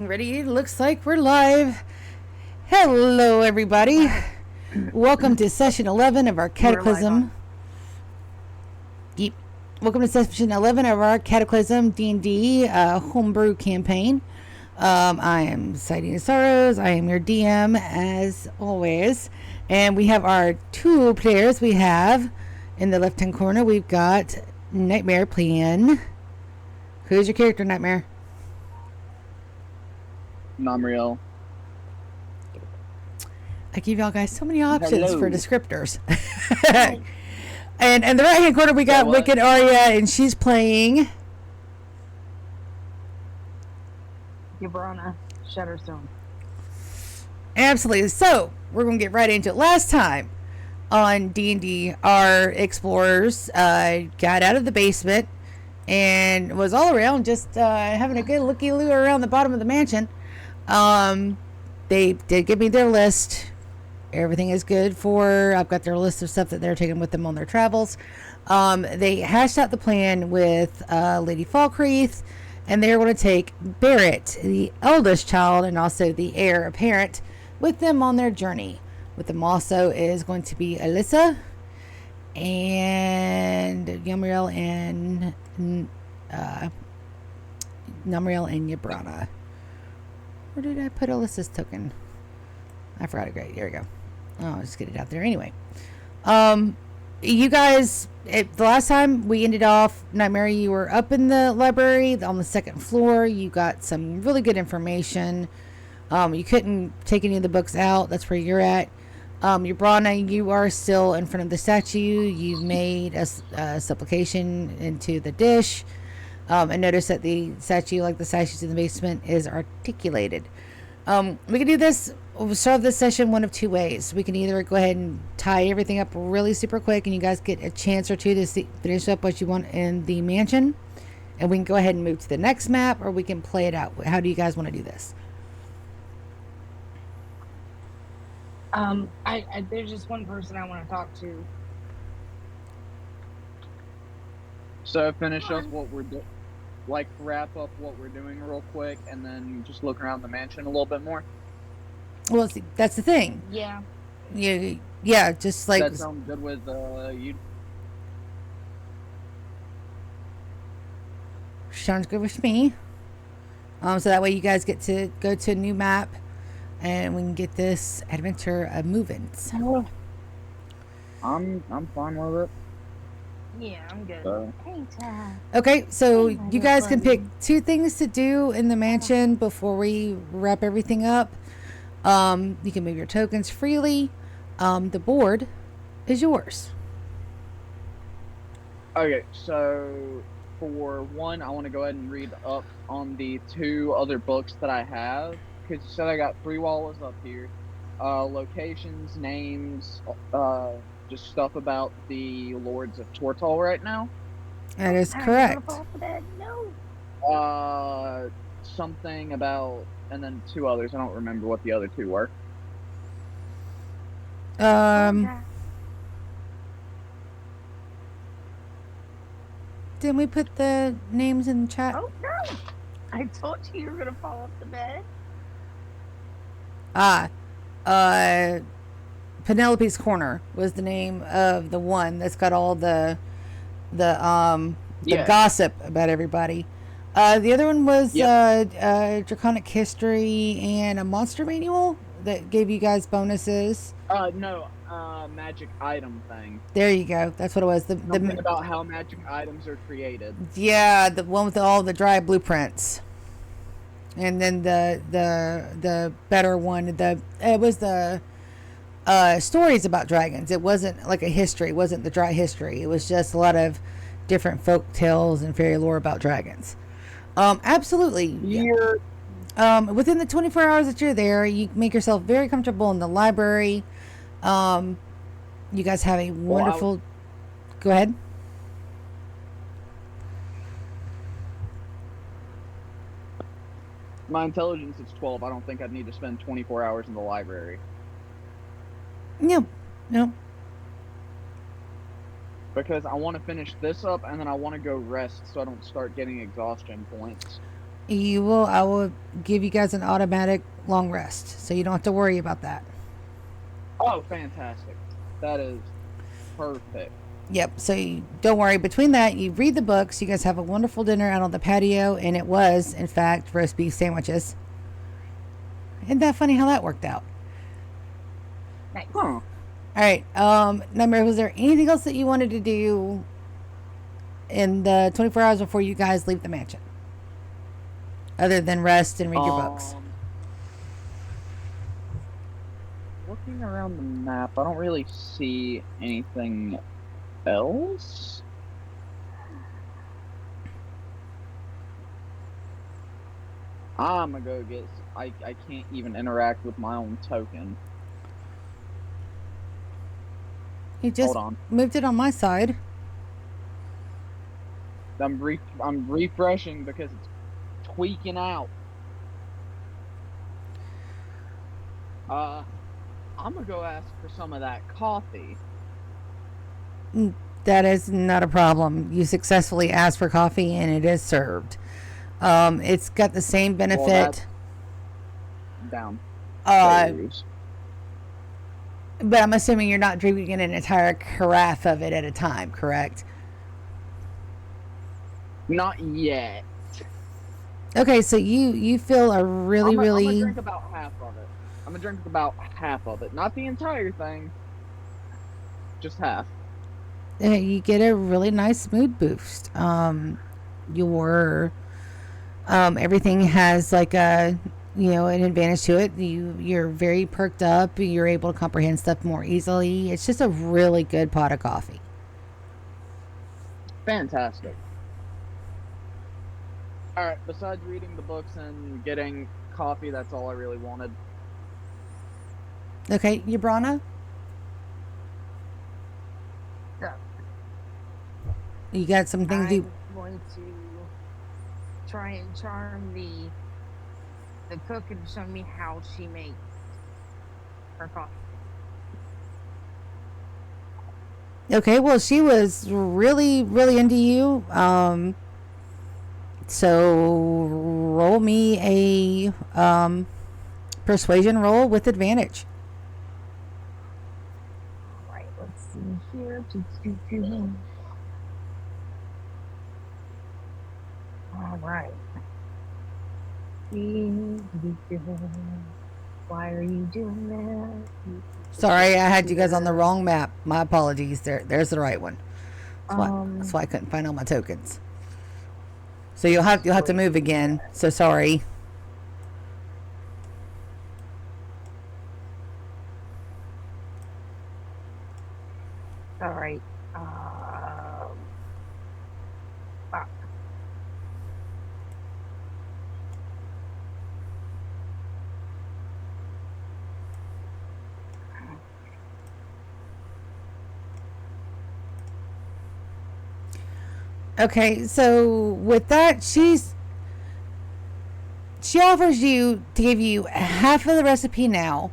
Ready? Looks like we're live. Hello, everybody. Welcome to session 11 of our Cataclysm. Yep. Welcome to session 11 of our Cataclysm D&D homebrew campaign. I am Citing Sorrows. I am your DM, as always. And we have our two players. We have, in the left-hand corner, we've got Nightmare playing. Who's your character, Nightmare? Namriel. I give y'all guys so many options Hello. for descriptors. and in the right hand corner we got Wicked Arya, and she's playing Yabrana Shutterstone. Absolutely. So we're gonna get right into it. Last time on D&D, our explorers got out of the basement and was all around just having a good looky-loo around the bottom of the mansion. They did give me their list. Everything is good for. I've got their list of stuff that they're taking with them on their travels. They hashed out the plan with Lady Falkreath, and they're going to take Barrett, the eldest child, and also the heir apparent, with them on their journey. With them also is going to be Alyssa and Namriel and Yabrana. Where did I put Alyssa's token? I forgot it. Great. Here we go. Oh, I'll just get it out there anyway. You guys, the last time we ended off, Nightmare, you were up in the library on the second floor. You got some really good information. You couldn't take any of the books out. That's where you're at. Yabrana, you are still in front of the statue. You've made a supplication into the dish. And notice that the statue, like the statues in the basement, is articulated. We can do this. We'll start this session one of two ways. We can either go ahead and tie everything up really super quick, and you guys get a chance or two to finish up what you want in the mansion, and we can go ahead and move to the next map, or we can play it out. How do you guys want to do this? There's just one person I want to talk to. So finish up what we're doing. Like, wrap up what we're doing real quick, and then just look around the mansion a little bit more. Well, see, that's the thing. Yeah. Yeah, just like... That sounds good with you. Sounds good with me. So that way you guys get to go to a new map, and we can get this adventure moving. So. I'm fine with it. Yeah, I'm good. Okay, so you guys can pick two things to do in the mansion before we wrap everything up. You can move your tokens freely. The board is yours. Okay, so for one, I want to go ahead and read up on the two other books that I have, because you said I got 3 walls up here. Locations, names, just stuff about the Lords of Tortall right now. That is correct. No. Something about, and then 2 others. I don't remember what the other 2 were. Didn't we put the names in the chat? Oh, no. I told you were going to fall off the bed. Penelope's Corner was the name of the one that's got all the gossip about everybody. The other one was Draconic History and a Monster Manual that gave you guys bonuses. No, magic item thing. There you go. That's what it was. Something about how magic items are created. Yeah, the one with all the dry blueprints. And then the better one, it was the stories about dragons. It wasn't like a history. It wasn't the dry history. It was just a lot of different folk tales and fairy lore about dragons. Absolutely. Within the 24 hours that you're there, you make yourself very comfortable in the library. You guys have a wonderful... Go ahead. My intelligence is 12. I don't think I'd need to spend 24 hours in the library. No. Because I want to finish this up, and then I want to go rest so I don't start getting exhaustion points. I will give you guys an automatic long rest, so you don't have to worry about that. Oh, fantastic. That is perfect. Yep. So don't worry. Between that, you read the books. You guys have a wonderful dinner out on the patio, and it was, in fact, roast beef sandwiches. Isn't that funny how that worked out? Nice. Huh. All right. Number, was there anything else that you wanted to do in the 24 hours before you guys leave the mansion, other than rest and read your books? Looking around the map, I don't really see anything else. I'm gonna go get. I can't even interact with my own token. You just Hold on. moved it on my side. I'm refreshing because it's tweaking out. I'm gonna go ask for some of that coffee. That is not a problem. You successfully asked for coffee, and it is served. It's got the same benefit. Down. But I'm assuming you're not drinking an entire carafe of it at a time, correct? Not yet. Okay, so you feel a really I'm really gonna drink about half of it. I'm gonna drink about half of it, not the entire thing. Just half. You get a really nice mood boost. Your everything has like a an advantage to it. You're very perked up. You're able to comprehend stuff more easily. It's just a really good pot of coffee. Fantastic. Alright, besides reading the books and getting coffee, that's all I really wanted. Okay, Yabrana? Yeah. You got some things I'm going to try and charm the cook and show me how she makes her coffee. Okay, well, she was really, really into you. So roll me a persuasion roll with advantage. All right, let's see here. All right. Why are you doing that? Sorry, I had you guys on the wrong map. My apologies. There's the right one. That's why I couldn't find all my tokens. So you'll have to move again. So sorry. All right. Okay, so with that, she offers you to give you half of the recipe now,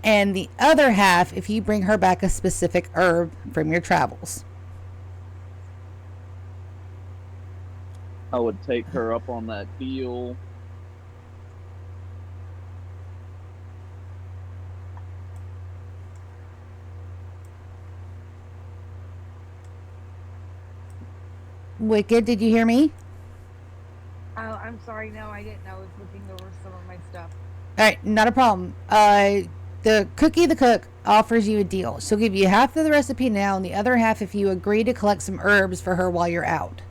and the other half if you bring her back a specific herb from your travels. I would take her up on that deal. Wicked, did you hear me? Oh, I'm sorry. No, I didn't. I was looking over some of my stuff. All right, not a problem. The cook offers you a deal. She'll give you half of the recipe now and the other half if you agree to collect some herbs for her while you're out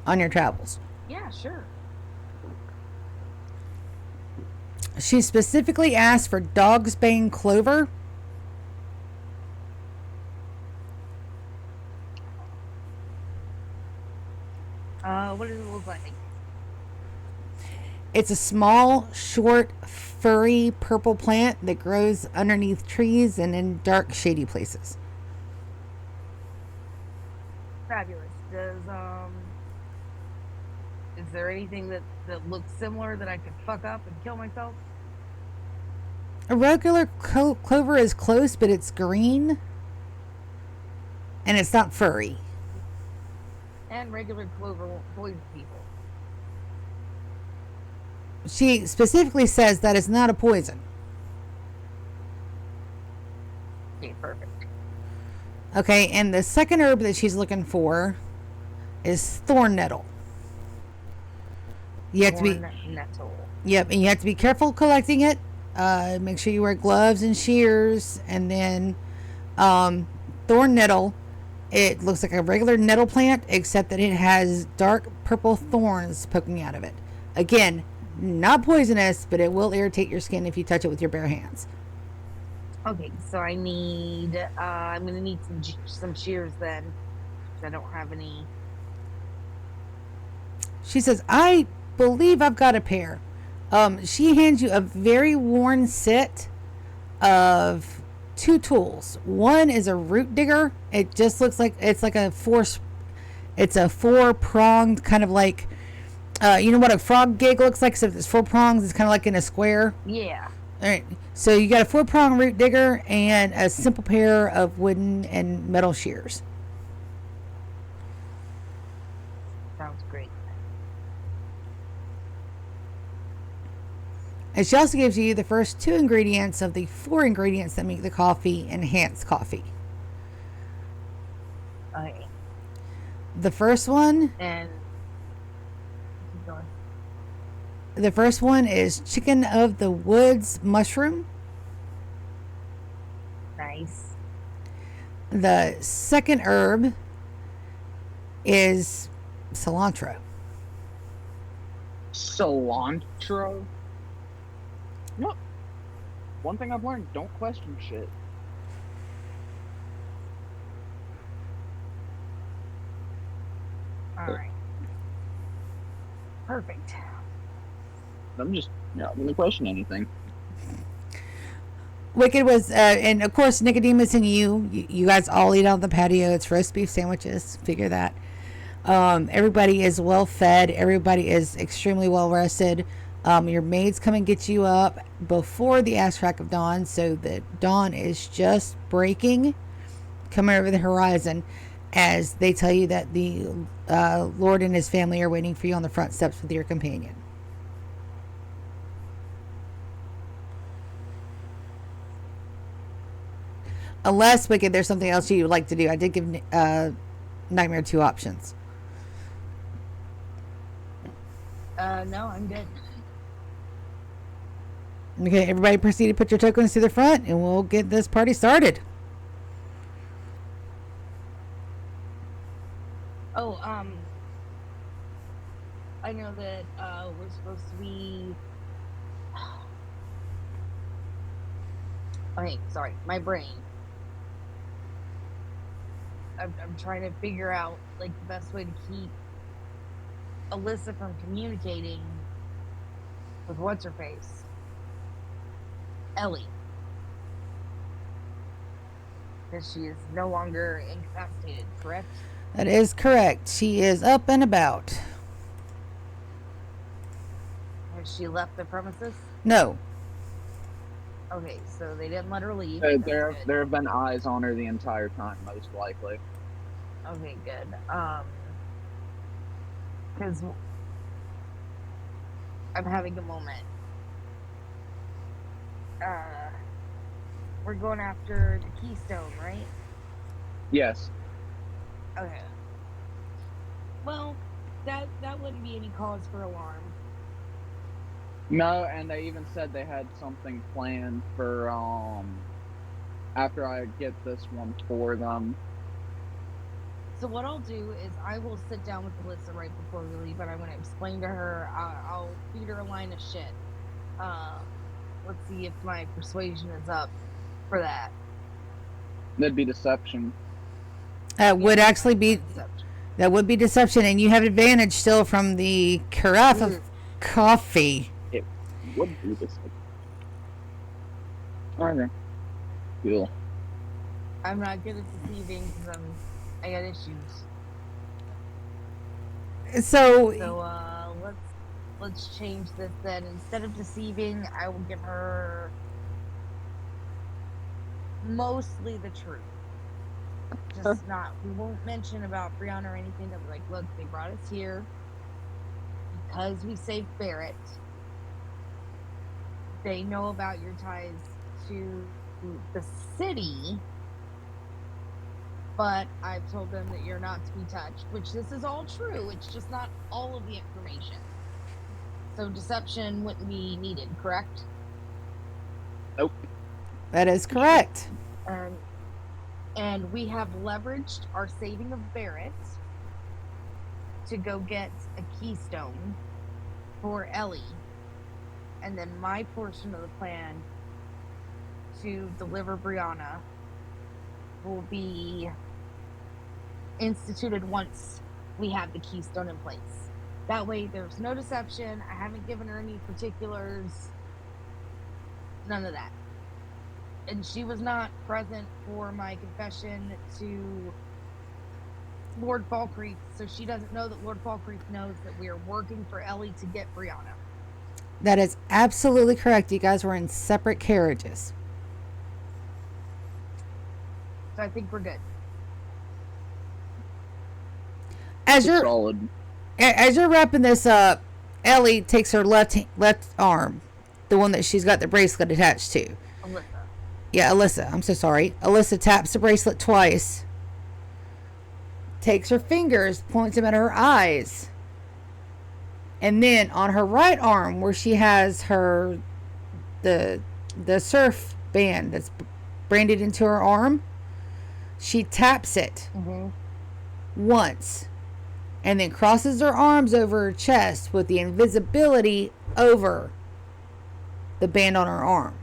on your travels. Yeah, sure. She specifically asked for dogsbane clover. What does it look like? It's a small, short, furry purple plant that grows underneath trees and in dark, shady places. Fabulous. Is there anything that looks similar that I could fuck up and kill myself? A regular clover is close, but it's green. And it's not furry. And regular clover won't poison people. she specifically says that is not a poison. Okay, perfect. Okay, and the second herb that she's looking for is thorn nettle. You have to be Corn nettle. Yep, and you have to be careful collecting it. Make sure you wear gloves and shears, and then thorn nettle. It looks like a regular nettle plant, except that it has dark purple thorns poking out of it. Again, not poisonous, but it will irritate your skin if you touch it with your bare hands. Okay, so I need. I'm gonna need some shears then, 'cause I don't have any. She says, I believe I've got a pair. She hands you a very worn set of two tools. One is a root digger. It just looks like it's like it's a four pronged kind of like, you know what a frog gig looks like? Except it's four prongs. It's kind of like in a square. Yeah. All right. So you got a four prong root digger and a simple pair of wooden and metal shears. Sounds great. And she also gives you the first two ingredients of the four ingredients that make the coffee enhanced coffee. Okay. The first one And keep going. The first one is chicken of the woods mushroom. Nice. The second herb is cilantro. Cilantro? No. One thing I've learned, don't question shit. All right. Perfect. I'm just not going to question anything. Wicked was, and of course, Nicodemus and you guys all eat on the patio. It's roast beef sandwiches. Figure that. Everybody is well fed. Everybody is extremely well rested. Your maids come and get you up before the ass crack of dawn, so that dawn is just breaking, coming over the horizon, as they tell you that the Lord and his family are waiting for you on the front steps with your companion. Unless, Wicked, there's something else you would like to do. I did give Nightmare two options. No, I'm good. Okay, everybody proceed to put your tokens to the front, and we'll get this party started. Oh, I know that we're supposed to be. Okay, sorry, my brain. I'm trying to figure out like the best way to keep Alyssa from communicating with what's her face, Ellie, because she is no longer incapacitated. Correct? That is correct. She is up and about. Has she left the premises? No. Okay, so they didn't let her leave. There have been eyes on her the entire time, most likely. Okay, good. Because I'm having a moment. We're going after the Keystone, right? Yes. Okay. Well, that wouldn't be any cause for alarm. No, and they even said they had something planned for after I get this one for them. So what I'll do is I will sit down with Alyssa right before we leave, and I'm going to explain to her. I'll feed her a line of shit. Let's see if my persuasion is up for that. That'd be deception. Would actually be Deception. that would be deception, and you have advantage still from the carafe of coffee. It would be deception. Okay. Cool. I'm not good at deceiving because I got issues. So So let's change this then. Instead of deceiving, I will give her mostly the truth. Just not. We won't mention about Brianna or anything. That we're like, look, they brought us here because we saved Barrett, they know about your ties to the city, but I've told them that you're not to be touched, which this is all true. It's just not all of the information. So deception wouldn't be needed, correct? Nope. That is correct. And we have leveraged our saving of Barrett to go get a keystone for Ellie. And then my portion of the plan to deliver Brianna will be instituted once we have the keystone in place. That way there's no deception. I haven't given her any particulars. None of that. And she was not present for my confession to Lord Falkreath, so she doesn't know that Lord Falkreath knows that we are working for Ellie to get Brianna. That is absolutely correct. You guys were in separate carriages. So I think we're good. As you're Solid. wrapping this up, Ellie takes her left arm, the one that she's got the bracelet attached to. Alyssa. Yeah, Alyssa. I'm so sorry. Alyssa taps the bracelet twice. Takes her fingers, points them at her eyes. And then on her right arm, where she has her the surf band that's branded into her arm, she taps it once. And then crosses her arms over her chest with the invisibility over the band on her arm.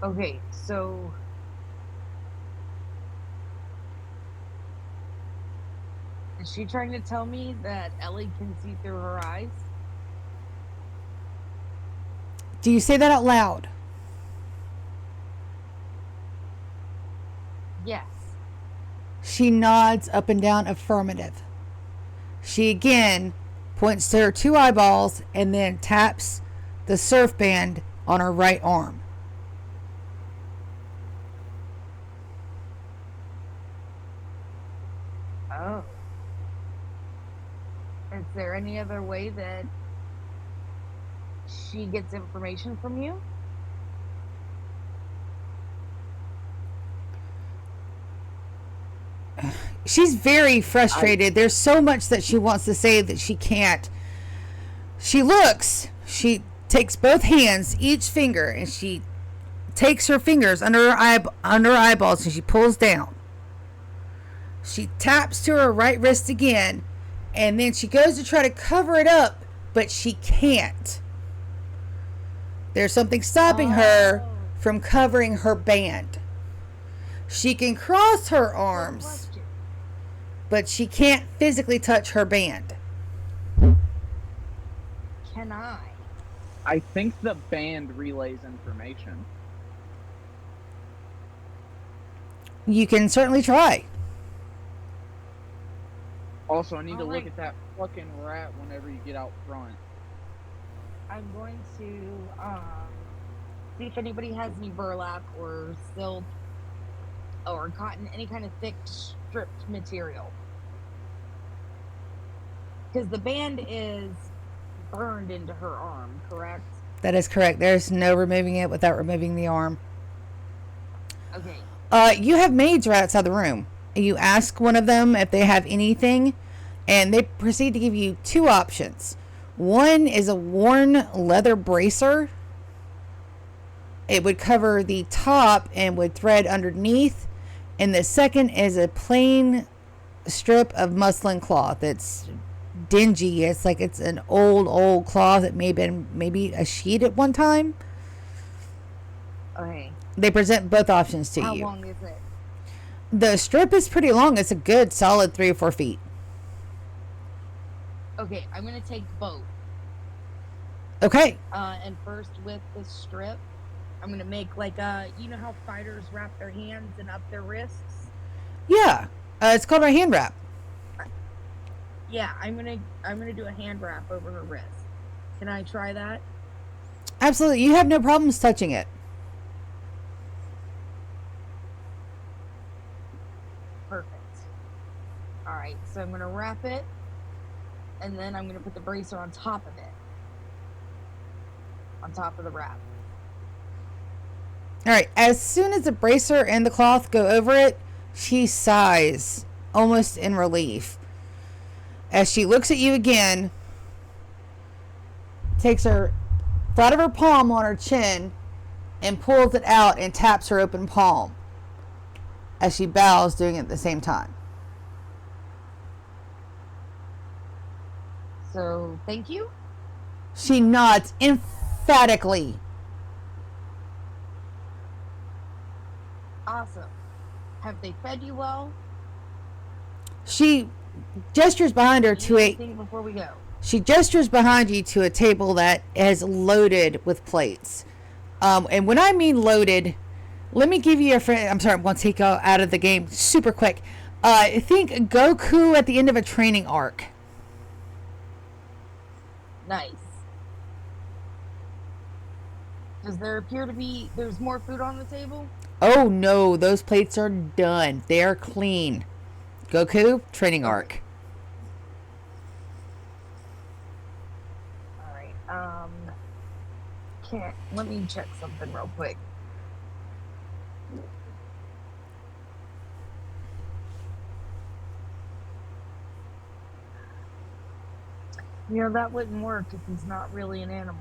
Okay, so is she trying to tell me that Ellie can see through her eyes? Do you say that out loud? Yes. She nods up and down affirmative. She again points to her two eyeballs and then taps the surf band on her right arm. Oh. Is there any other way that she gets information from you? She's very frustrated. There's so much that she wants to say that she can't. She takes both hands, each finger, and she takes her fingers under her eyeballs and she pulls down. She taps to her right wrist again, and then she goes to try to cover it up, but she can't. There's something stopping her from covering her band. She can cross her arms, but she can't physically touch her band. Can I? I think the band relays information. You can certainly try. Also, I need to look Alright. at that fucking rat whenever you get out front. I'm going to see if anybody has any burlap or silk or cotton, any kind of thick stripped material. Because the band is burned into her arm, correct? That is correct. There's no removing it without removing the arm. Okay. You have maids right outside the room. You ask one of them if they have anything, and they proceed to give you two options. One is a worn leather bracer. It would cover the top and would thread underneath. And the second is a plain strip of muslin cloth. It's dingy. It's like it's an old cloth that may have been maybe a sheet at one time. Okay. They present both options to How you. long is it? The strip is pretty long. It's a good solid 3 or 4 feet. Okay, I'm going to take both. Okay. And first with the strip, I'm going to make like you know how fighters wrap their hands and up their wrists? Yeah. It's called a hand wrap. Yeah, I'm gonna do a hand wrap over her wrist. Can I try that? Absolutely. You have no problems touching it. Perfect. All right, so I'm gonna wrap it, and then I'm going to put the bracer on top of it. On top of the wrap. All right. As soon as the bracer and the cloth go over it, she sighs, almost in relief. As she looks at you again, takes her flat of her palm on her chin and pulls it out and taps her open palm as she bows, doing it at the same time. So, thank you. She nods emphatically. Awesome. Have they fed you well? She gestures behind her to a... Anything before we go? She gestures behind you to a table that is loaded with plates. And when I mean loaded, let me give you a friend. I'm sorry, I'm going to take you out of the game super quick. Think Goku at the end of a training arc. Nice. Does there appear to be... There's more food on the table? Oh no, those plates are done. They are clean. Goku, training arc. Alright, let me check something real quick. You know, that wouldn't work if he's not really an animal.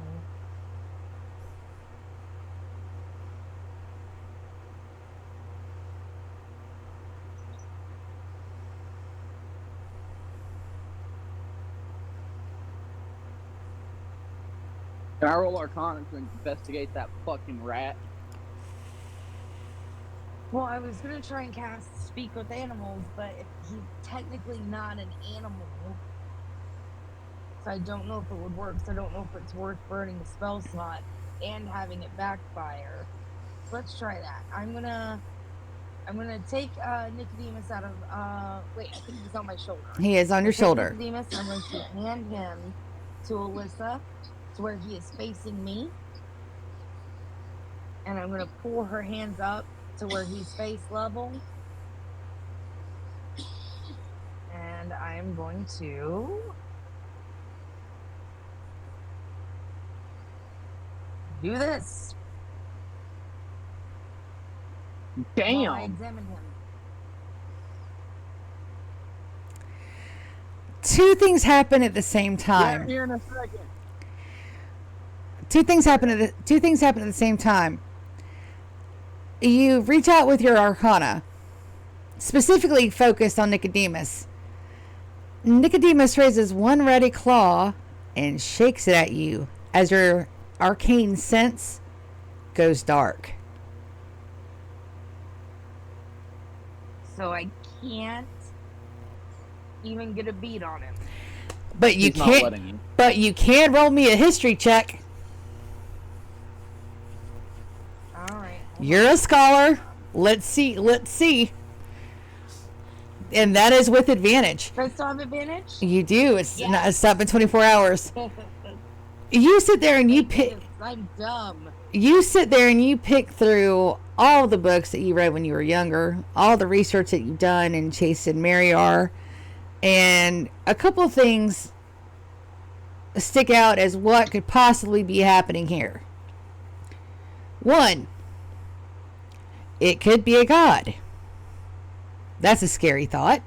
Can I roll Arcana to investigate that fucking rat? Well, I was going to try and cast Speak with Animals, but he's technically not an animal. So I don't know if it would work. So I don't know if it's worth burning the spell slot and having it backfire. Let's try that. I'm gonna take Nicodemus out of wait, I think he's on my shoulder. He is on your shoulder. Nicodemus, I'm going to hand him to Alyssa to where he is facing me. And I'm gonna pull her hands up to where he's face level. And I am going to do this. Damn. While I examine him. Two things happen at the same time. Yeah, here in a second. Two things happen at the same time. You reach out with your Arcana, specifically focused on Nicodemus. Nicodemus raises one ready claw and shakes it at you as your arcane sense goes dark. So I can't even get a beat on him. But you He's not can't. letting you. But you can roll me a history check. All right. You're a scholar. Let's see. And that is with advantage. Do I still have advantage? You do. It's Yes. not. It's not been 24 hours. You sit there and you pick. I'm dumb. You sit there and you pick through all the books that you read when you were younger, all the research that you've done in Chase and Mariar, and a couple of things stick out as what could possibly be happening here. One, it could be a god. That's a scary thought.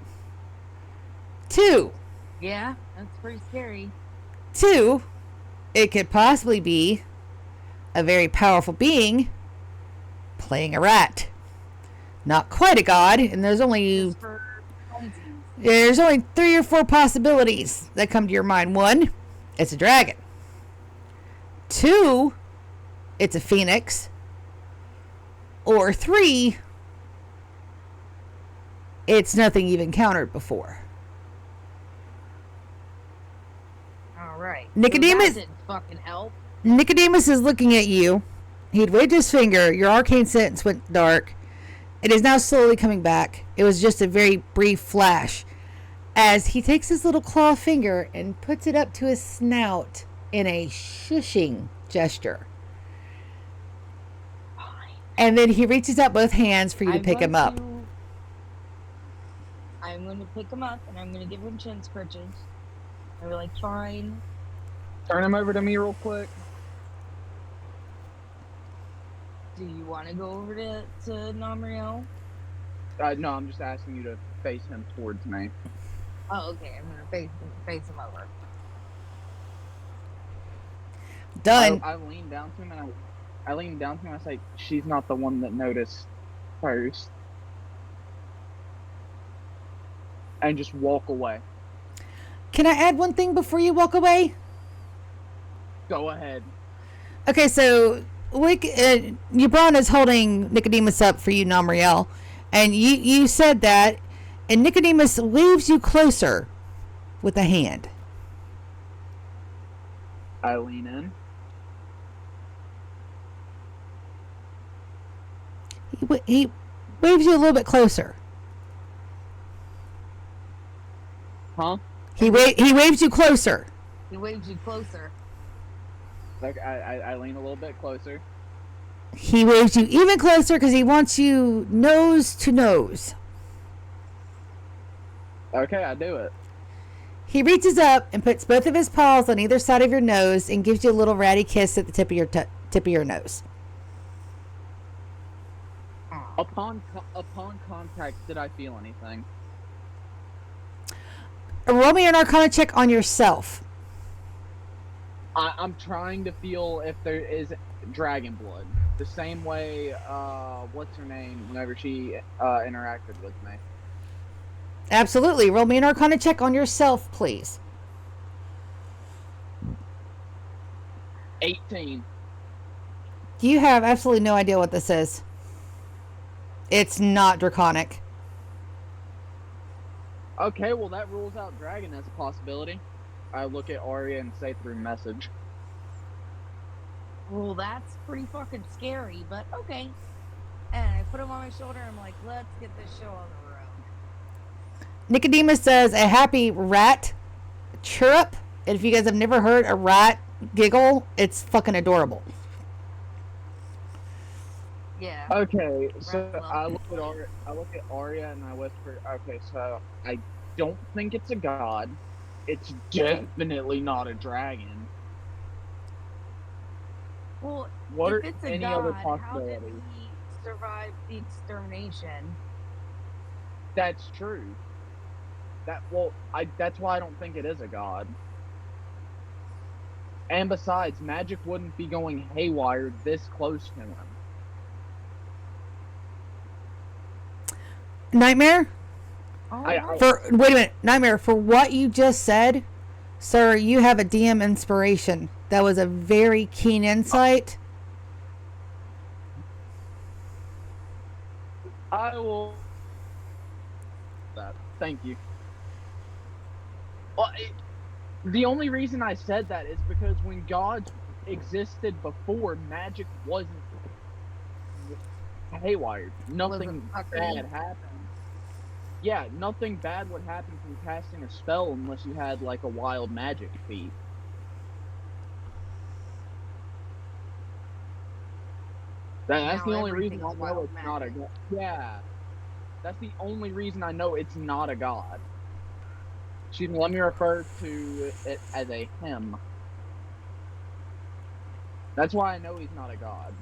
Two, Yeah, that's pretty scary. it could possibly be a very powerful being playing a rat. Not quite a god, and there's only Just for funsies. There's only 3 or 4 possibilities that come to your mind. 1, it's a dragon. 2, it's a phoenix. Or 3, it's nothing you've encountered before. All right. Nicodemus- So that didn't fucking help. Nicodemus is looking at you. He'd waved his finger. Your arcane sense went dark. It is now slowly coming back. It was just a very brief flash. As he takes his little claw finger and puts it up to his snout in a shushing gesture. And then he reaches out both hands for you to pick him up. I'm going to pick him up and I'm going to give him chin scratches. They were like, fine. Turn him over to me real quick. Do you want to go over to Namriel? No, I'm just asking you to face him towards me. Oh, okay. I'm gonna face him over. Done. I lean down to him and I lean down to him and I say, she's not the one that noticed first. And just walk away. Can I add one thing before you walk away? Go ahead. Okay, so Ubrana's holding Nicodemus up for you, Namriel, and you said that, and Nicodemus leaves you closer with a hand. I lean in. He waves you a little bit closer. Huh? He waves you closer. He waves you closer. Like I lean a little bit closer. He waves you even closer because he wants you nose to nose. Okay, I do it. He reaches up and puts both of his paws on either side of your nose and gives you a little ratty kiss at the tip of your nose. Upon contact, did I feel anything? Roll me an Arcana check on yourself. I'm trying to feel if there is dragon blood. The same way, what's her name, whenever she interacted with me. Absolutely. Roll me an Arcana check on yourself, please. 18. You have absolutely no idea what this is. It's not draconic. Okay, well that rules out dragon as a possibility. I look at Arya and say through message. Well, that's pretty fucking scary, but okay. And I put him on my shoulder. I'm like, let's get this show on the road. Nicodemus says a happy rat chirrup. And if you guys have never heard a rat giggle, it's fucking adorable. Yeah. Okay, so Right, well, I look at Arya and I whisper, okay, so I don't think it's a god. It's definitely not a dragon. Well, What if are it's a any god, other how did possibilities? he survive the extermination? That's true. That's why I don't think it is a god. And besides, magic wouldn't be going haywire this close to him. Nightmare? Oh, I- no. Wait a minute. Nightmare, for what you just said, sir, you have a DM inspiration. That was a very keen insight. I will. Thank you. Well, the only reason I said that is because when gods existed before, magic wasn't haywired. Nothing Wasn't bad fucking- happened. Yeah, nothing bad would happen from casting a spell unless you had like a wild magic feat. That's Now the only reason I everything's know wild it's not a magic. god. Yeah. That's the only reason I know it's not a god. She let me refer to it as a him. That's why I know he's not a god.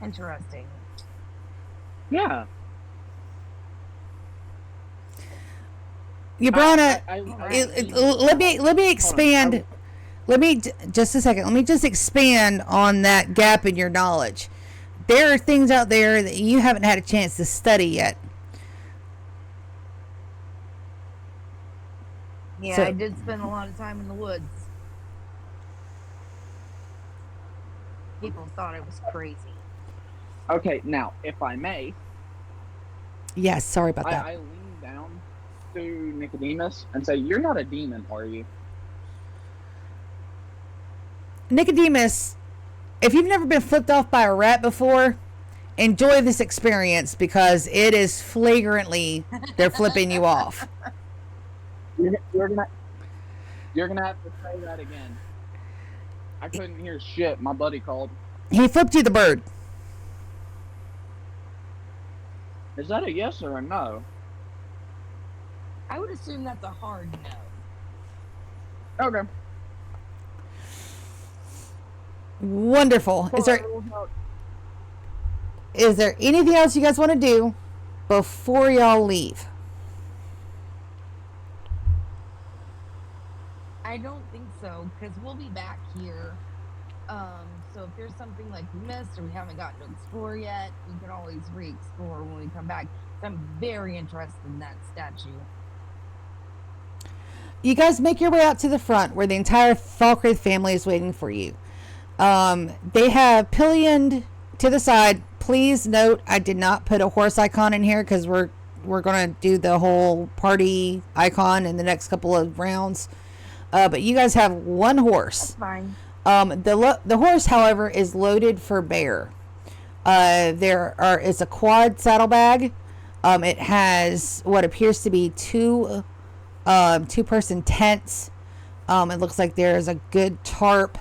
Interesting. Yeah. Ubrana, I- let me expand. Hold Just a second. Let me just expand on that gap in your knowledge. There are things out there that you haven't had a chance to study yet. Yeah, So- I did spend a lot of time in the woods. People thought I was crazy. Okay, now, if I may, Yes, sorry about that. I lean down to Nicodemus and say, "You're not a demon, are you?" Nicodemus, if you've never been flipped off by a rat before, enjoy this experience because it is flagrantly they're flipping you off. You're gonna have to say that again. I couldn't hear shit. My buddy called. He flipped you the bird. Is that a yes or a no? I would assume that's a hard no. Okay. Wonderful. Well, that rules out. Is there anything else you guys want to do before y'all leave? I don't think so, because we'll be back here. So if there's something like we missed or we haven't gotten to explore yet, we can always re-explore when we come back. So I'm very interested in that statue. You guys make your way out to the front where the entire Falkreath family is waiting for you. They have pillioned to the side. Please note, I did not put a horse icon in here because we're going to do the whole party icon in the next couple of rounds. But you guys have one horse. That's fine. The horse, however, is loaded for bear. It's a quad saddlebag. It has what appears to be two-person tents. It looks like there is a good tarp.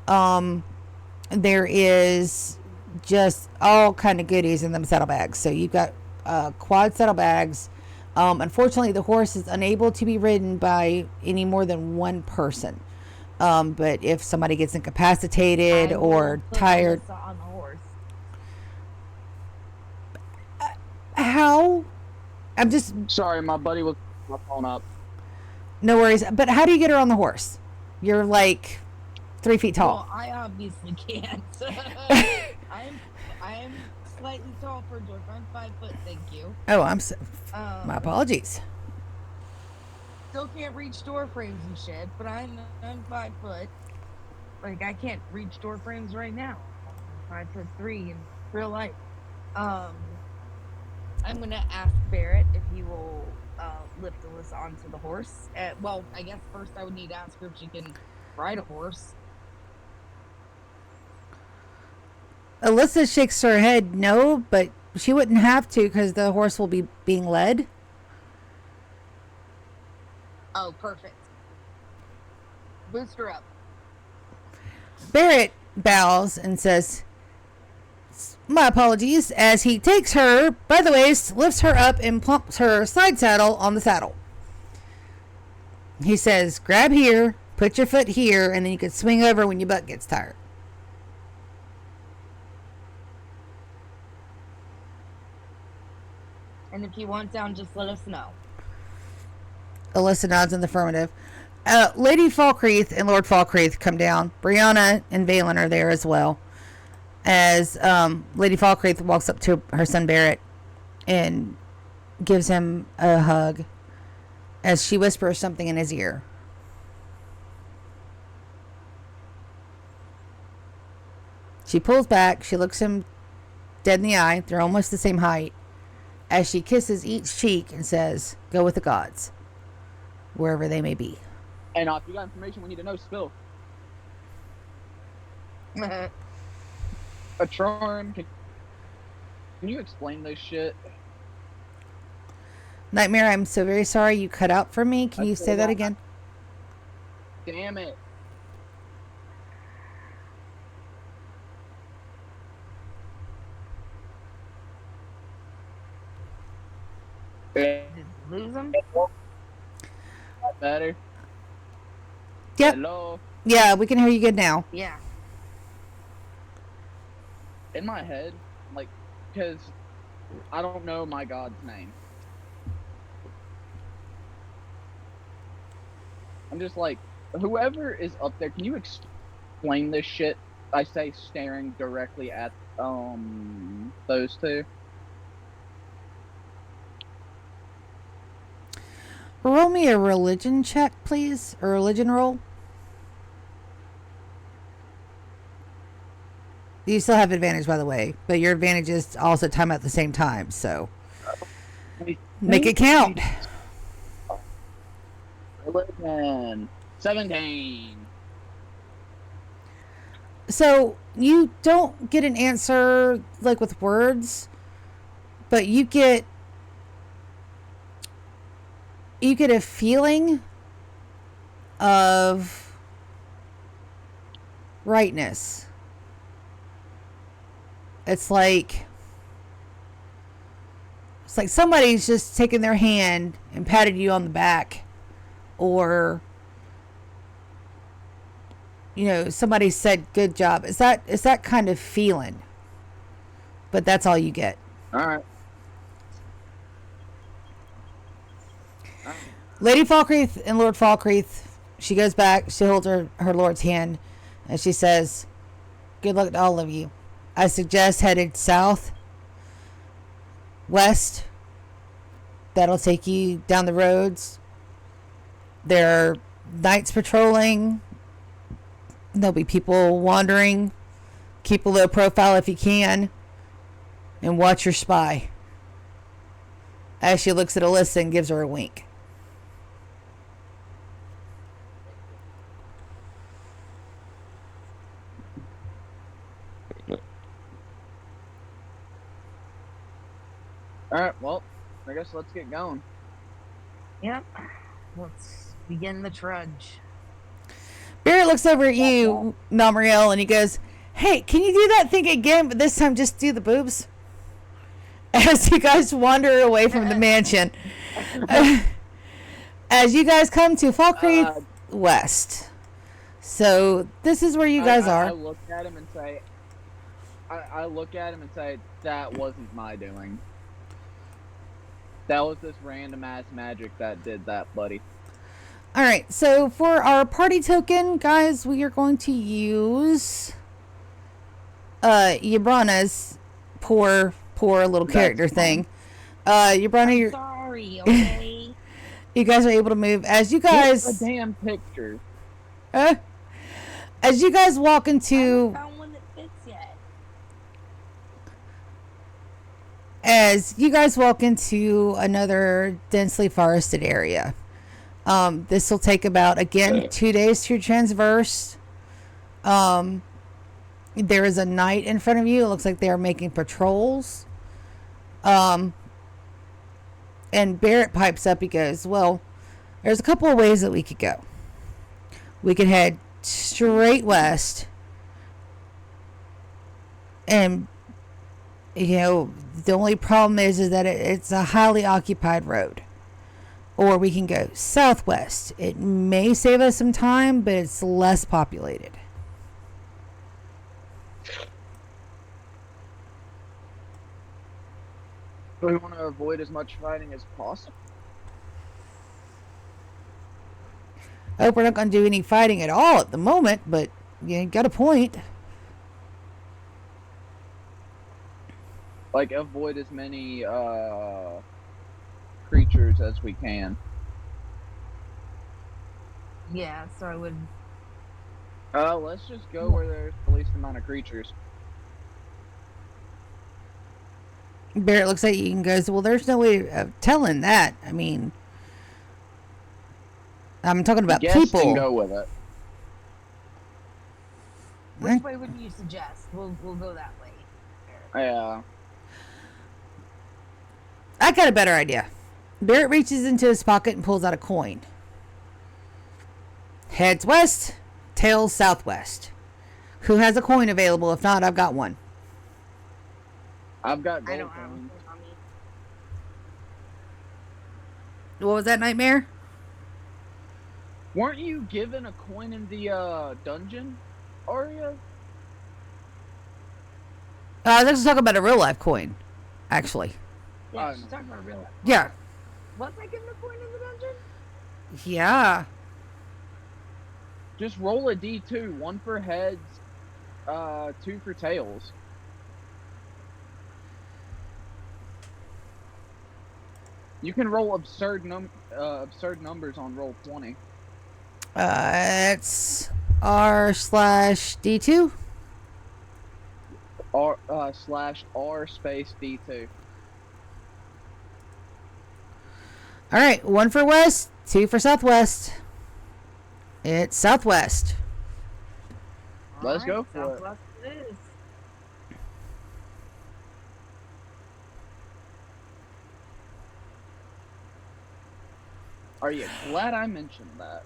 There is just all kind of goodies in them saddlebags. So you've got quad saddlebags. Unfortunately, the horse is unable to be ridden by any more than one person. But if somebody gets incapacitated or tired, on the horse. how? I'm just Sorry, my buddy was my phone up. no worries. But how do you get her on the horse? You're like 3 feet tall. Well, I obviously can't. I'm slightly tall for a dwarf. I'm 5 foot, thank you. Oh, my apologies. Still can't reach door frames and shit, but I'm 5 foot. Like, I can't reach door frames right now. I'm 5'3" in real life. I'm gonna ask Barrett if he will lift Alyssa onto the horse. Well, I guess first I would need to ask her if she can ride a horse. Alyssa shakes her head no, but she wouldn't have to because the horse will be being led. Oh, perfect. Boost her up. Barrett bows and says, my apologies, as he takes her by the waist, lifts her up, and plumps her side saddle on the saddle. He says, grab here, put your foot here, and then you can swing over when your butt gets tired. And if you want down, just let us know. Alyssa nods in the affirmative. Lady Falkreath and Lord Falkreath come down. Brianna and Valen are there as well. As Lady Falkreath walks up to her son Barrett and gives him a hug as she whispers something in his ear. She pulls back. She looks him dead in the eye. They're almost the same height. As she kisses each cheek and says, go with the gods, wherever they may be. And if you got information we need to know, spill. A charm. Can you explain this shit? Nightmare, I'm so very sorry you cut out for me. Can you say that again? Damn it. Did you lose him? Better. Yep. Hello. Yeah, we can hear you good now. Yeah. In my head, like, because I don't know my god's name. I'm just like, whoever is up there, can you explain this shit? I say staring directly at those two. Roll me a religion check, please. A religion roll. You still have advantage, by the way, but your advantage is also time at the same time, so make it count. Religion. 17. So you don't get an answer like with words, but you get a feeling of rightness. It's like It's like somebody's just taken their hand and patted you on the back, or somebody said good job. It's that kind of feeling, but that's all you get. All right. Lady Falkreath and Lord Falkreath, she goes back, she holds her lord's hand, and she says, good luck to all of you. I suggest headed south, west. That'll take you down the roads. There are knights patrolling. There'll be people wandering. Keep a low profile if you can. And watch your spy. As she looks at Alyssa and gives her a wink. Alright, well, I guess let's get going. Yep. Let's begin the trudge. Barrett looks over at you, Namriel, and he goes, hey, can you do that thing again, but this time just do the boobs? As you guys wander away from the mansion. As you guys come to Falkreath West. So, this is where you guys are. I look at him and say, that wasn't my doing. That was this random ass magic that did that, buddy. Alright, so for our party token, guys, we are going to use Yabrana's poor little character thing. Yabrana, you're sorry, okay? you guys are able to move. As you guys... Get the damn picture. As you guys walk into... I haven't found one that fits yet. As you guys walk into another densely forested area. This will take about, again, 2 days to transverse. There is a knight in front of you. It looks like they are making patrols. And Barrett pipes up. He goes, well, there's a couple of ways that we could go. We could head straight west. And, the only problem is that it's a highly occupied road. Or we can go southwest. It may save us some time, but it's less populated. We want to avoid as much fighting as possible. I hope we're not going to do any fighting at all at the moment, but you got a point. Like, avoid as many creatures as we can. Yeah, so I would... Let's just go where there's the least amount of creatures. Barrett looks at you and goes, well, there's no way of telling that. I mean, I'm talking about Guess people. and go with it. Which way would you suggest? We'll go that way. Yeah. I got a better idea. Barrett reaches into his pocket and pulls out a coin. Heads west, tails southwest. Who has a coin available? If not, I've got one. I've got I gold don't have coins. one on me. What was that, Nightmare? Weren't you given a coin in the dungeon, Arya? I was actually talking about a real life coin, actually. Yeah, she's talking about real life. Yeah. Was I given a coin in the dungeon? Yeah. Just roll a D2, 1 for heads, 2 for tails. You can roll absurd numbers on roll 20. It's R/D2. R/R space D2. All right, 1 for west, 2 for southwest. It's southwest. Let's Alright, go for it. Southwest it is. Are you glad I mentioned that?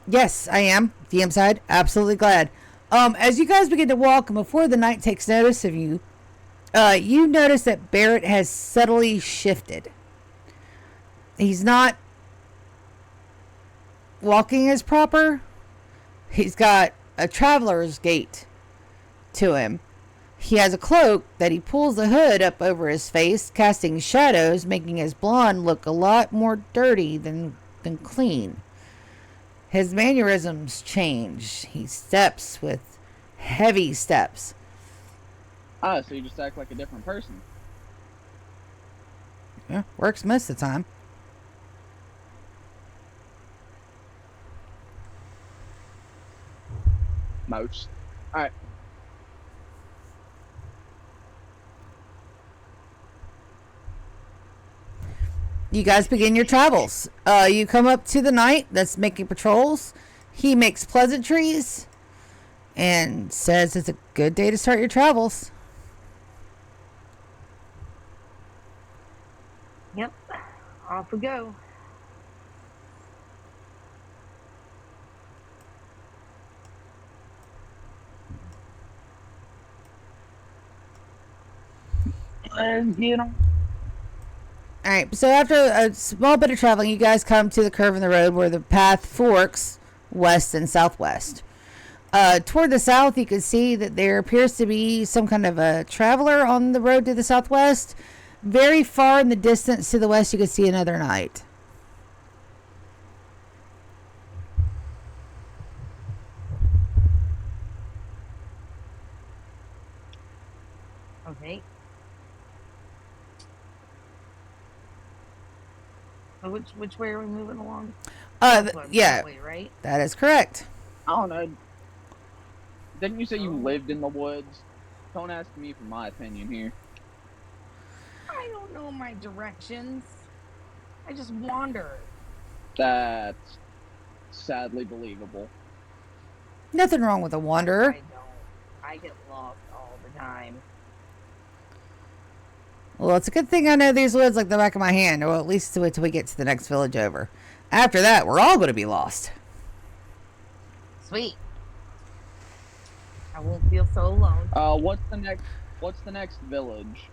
Yes, I am. DM side, absolutely glad. As you guys begin to walk, and before the knight takes notice of you, You notice that Barrett has subtly shifted. He's not walking as proper. He's got a traveler's gait to him. He has a cloak that he pulls the hood up over his face, casting shadows, making his blonde look a lot more dirty than clean. His mannerisms change. He steps with heavy steps. Ah, so you just act like a different person. Yeah, works most of the time. Most. Alright. You guys begin your travels. You come up to the knight that's making patrols. He makes pleasantries and says it's a good day to start your travels. Yep. Off we go. You know. All right, so after a small bit of traveling, you guys come to the curve in the road where the path forks west and southwest. Toward the south, you can see that there appears to be some kind of a traveler on the road to the southwest. Very far in the distance to the west, you can see another knight. Okay. So which way are we moving along? Yeah, That way, right? that is correct. I don't know. Didn't you say you lived in the woods? Don't ask me for my opinion here. I don't know my directions. I just wander. That's sadly believable. Nothing wrong with a wanderer. I don't. I get lost all the time. Well, it's a good thing I know these woods like the back of my hand, or at least until we get to the next village over. After that, we're all going to be lost. Sweet. I won't feel so alone. What's the next village?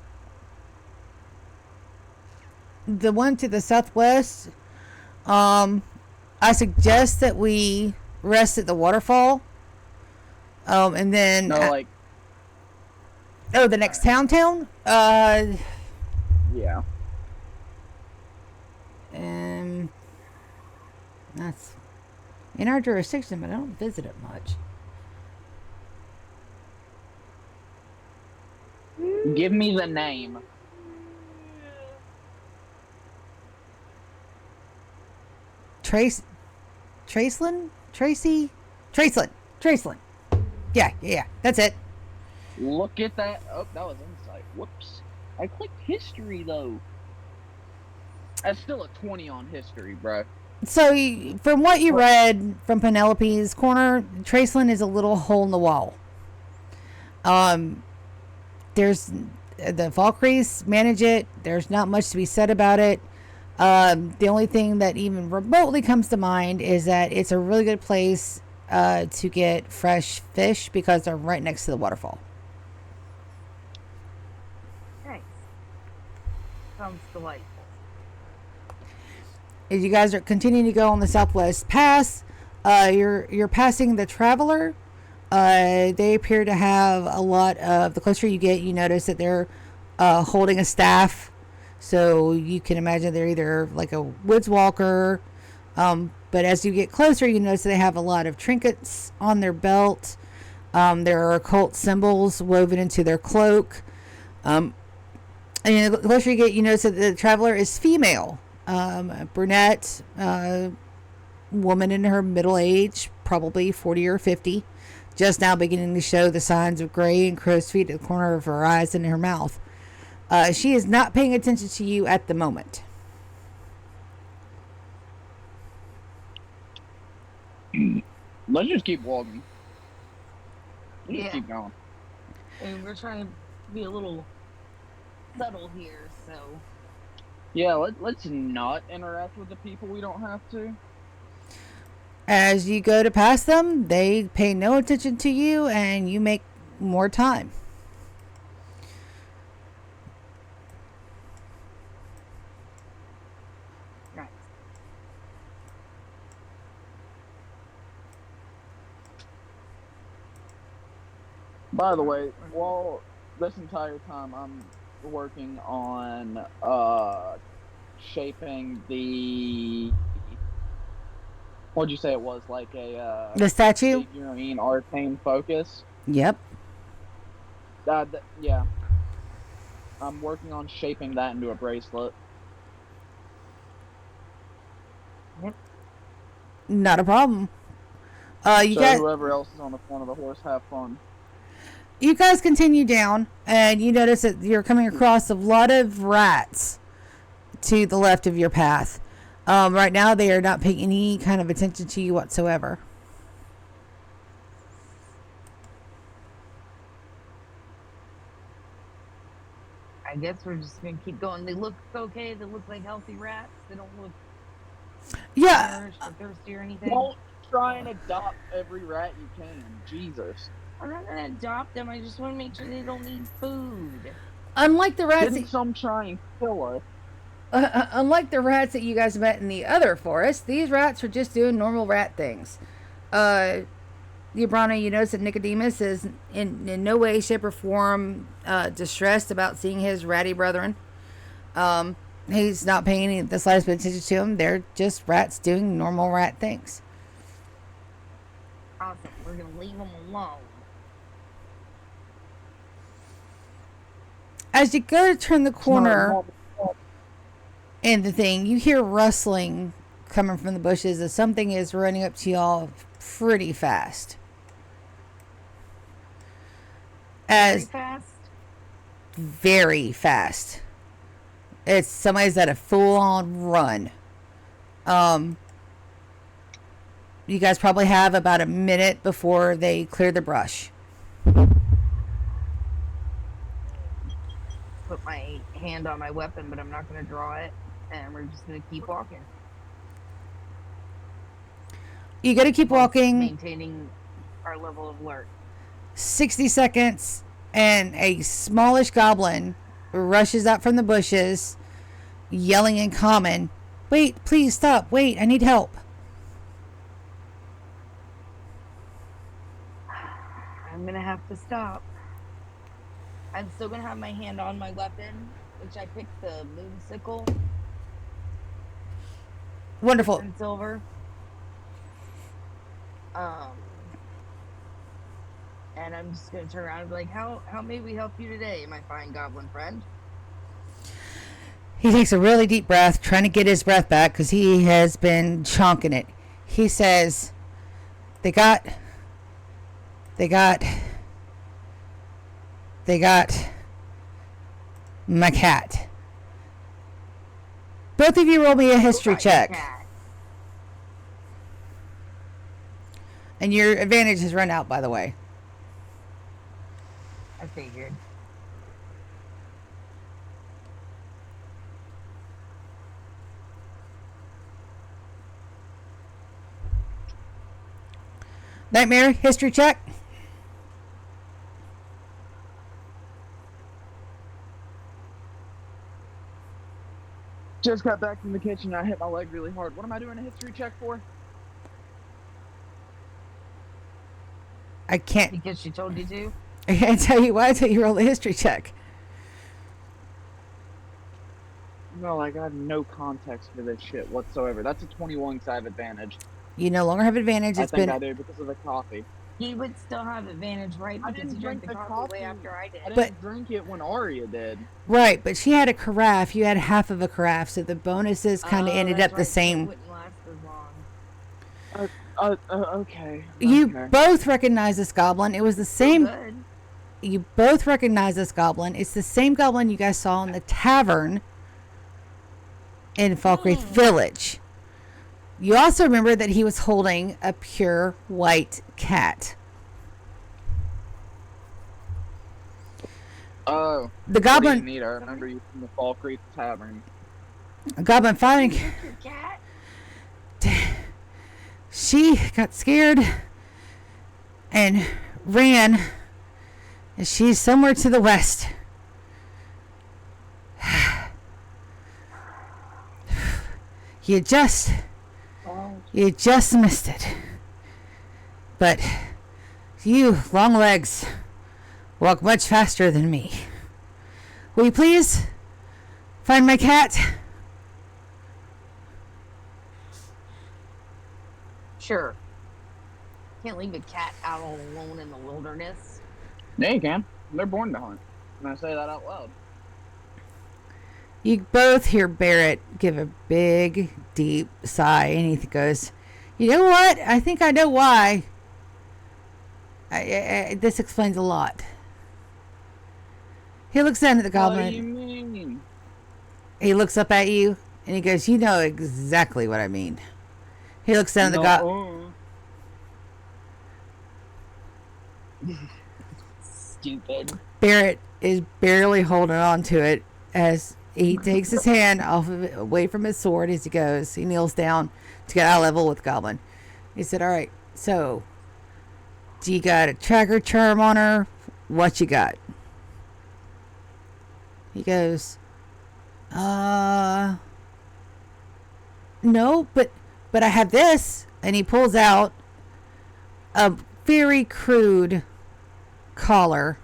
The one to the southwest, I suggest that we rest at the waterfall. And then No, like the next town. Yeah. And that's in our jurisdiction, but I don't visit it much. Give me the name. Traceland? Yeah, that's it. Look at that. Oh, that was insight. Whoops. I clicked history, though. That's still a 20 on history, bro. So, from what you read from Penelope's corner, Traceland is a little hole in the wall. There's the Valkyries manage it. There's not much to be said about it. The only thing that even remotely comes to mind is that it's a really good place to get fresh fish because they're right next to the waterfall. Nice. Sounds delightful. As you guys are continuing to go on the Southwest Pass, you're passing the Traveler. They appear to have a lot of. The closer you get, you notice that they're holding a staff. So you can imagine they're either like a woods walker. But as you get closer, you notice they have a lot of trinkets on their belt. There are occult symbols woven into their cloak. And the closer you get, you notice that the Traveler is female. A brunette, woman in her middle age, probably 40 or 50, just now beginning to show the signs of gray and crow's feet at the corner of her eyes and her mouth. She is not paying attention to you at the moment. Let's just keep walking. Let's just Yeah. keep going. And we're trying to be a little subtle here, so. Yeah, let's not interact with the people we don't have to. As you go to pass them, they pay no attention to you and you make more time. By the way, well, this entire time I'm working on shaping the, what'd you say it was, like a The statue? figurine arcane focus. Yep. Yeah, I'm working on shaping that into a bracelet. Not a problem. You So guys, whoever else is on the front of the horse, have fun. you guys continue down, and you notice that you're coming across a lot of rats to the left of your path. Right now, they are not paying any kind of attention to you whatsoever. I guess we're just gonna keep going. They look okay. They look like healthy rats. They don't look Yeah, nourished or thirsty or anything. Don't try and adopt every rat you can. Jesus. I'm not gonna adopt them. I just want to make sure they don't need food. unlike the rats, Didn't some try and kill us? unlike the rats that you guys met in the other forest, these rats are just doing normal rat things. Yabrana, you notice that Nicodemus is in no way, shape, or form distressed about seeing his ratty brethren. He's not paying any the slightest bit of attention to them. They're just rats doing normal rat things. Awesome. We're gonna leave them alone. As you go to turn the corner in the thing, you hear rustling coming from the bushes as something is running up to y'all pretty fast. Very As fast. very fast. It's somebody's at a full-on run. You guys probably have about a minute before they clear the brush. Put my hand on my weapon, but I'm not gonna draw it, and we're just gonna keep walking. You got to keep walking. Maintaining our level of alert. 60 seconds, and a smallish goblin rushes out from the bushes, yelling in common, "Wait, please stop. Wait, I need help." I'm gonna have to stop. I'm still gonna have my hand on my weapon, which I picked the moon sickle Wonderful. in silver. And I'm just gonna turn around and be like, how may we help you today, my fine goblin friend? He takes a really deep breath, trying to get his breath back because he has been chonking it. He says, They got my cat. Both of you roll me a history Who got your check. cat? And your advantage has run out, by the way. I figured. Nightmare, history check. Just got back from the kitchen and I hit my leg really hard. What am I doing a history check for? I can't Because she told you to? I can't tell you why until you roll a history check. No, like I have no context for this shit whatsoever. That's a 21 because I have advantage. You no longer have advantage. I It's think been I do because of the coffee. He would still have advantage, right? I Because didn't he drank the drink the coffee way coffee. after I did. I didn't But- drink it when Arya did. right, but she had a carafe. You had half of a carafe, so the bonuses kind of Oh, ended that's up the right, so it same. wouldn't last as long. Okay. You Okay. both recognize this goblin. It was the same. Good. You both recognize this goblin. It's the same goblin you guys saw in the tavern in Falkreath Village. You also remember that he was holding a pure white cat. Oh. The What goblin, do you need? I remember you from the Fall Creek Tavern. goblin finally, Your cat? she got scared and ran. And she's somewhere to the west. You just missed it. But you, long legs, walk much faster than me. Will you please find my cat? Sure. Can't leave a cat out all alone in the wilderness. Yeah, you can. They're born to hunt. And I say that out loud. You both hear Barrett give a big, deep sigh, and he goes, "You know what? I think I know why. This explains a lot." He looks down at the What do goblin. you mean? He looks up at you, and he goes, "You know exactly what I mean." He looks down at the goblin. Stupid. Barrett is barely holding on to it as he takes his hand off of it, away from his sword as he goes. He kneels down to get eye level with the goblin. He said, "All right, so do you got a tracker charm on her? What you got?" He goes, no, but I have this." And he pulls out a very crude collar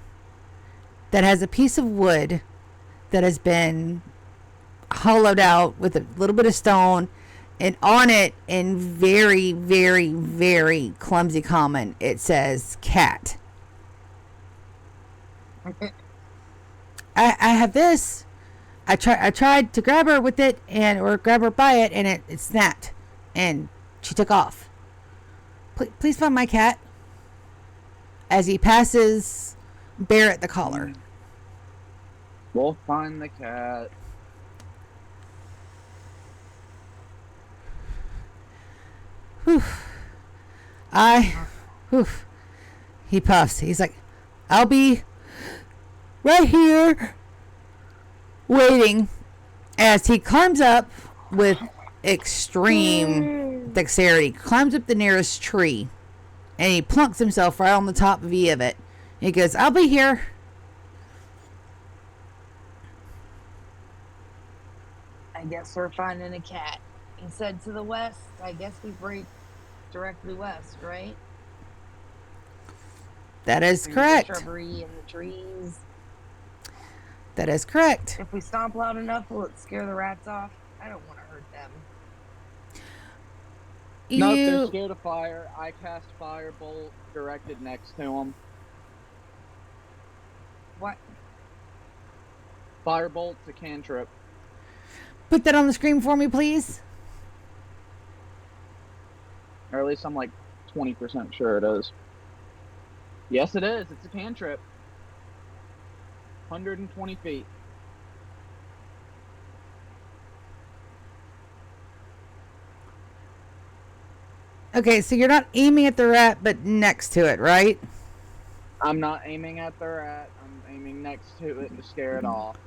that has a piece of wood that has been hollowed out with a little bit of stone, and on it, in very, very, very clumsy common, it says cat. I have this. I tried to grab her with it or grab her by it, and it snapped, and she took off. Please find my cat. As he passes Barrett the collar. We'll find the cat. Whew. Whew. He puffs. He's like, "I'll be right here waiting," as he climbs up with extreme dexterity, climbs up the nearest tree, and he plunks himself right on the top of it. He goes, "I'll be here." I guess we're finding a cat. He said to the west. I guess we break directly west, right? That is Through correct. The shrubbery and the trees. That is correct. If we stomp loud enough, will it scare the rats off? I don't want to hurt them. No, if they're scared of fire, I cast Firebolt directed next to them. What? Firebolt's a cantrip. Put that on the screen for me, please. Or at least I'm like 20% sure it is. Yes, it is. It's a cantrip. 120 feet. Okay, so you're not aiming at the rat, but next to it, right? I'm not aiming at the rat. I'm aiming next to it to scare it off.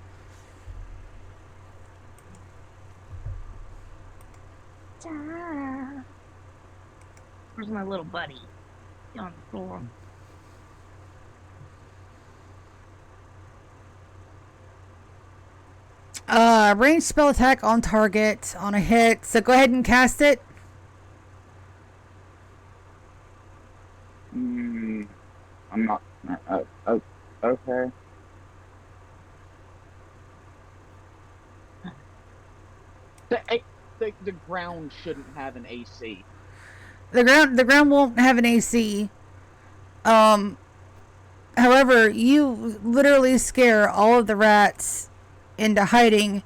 Where's my little buddy? On the floor. Range spell attack on target on a hit. So go ahead and cast it. I'm not. Okay. The ground shouldn't have an AC. The ground won't have an AC. However, you literally scare all of the rats into hiding.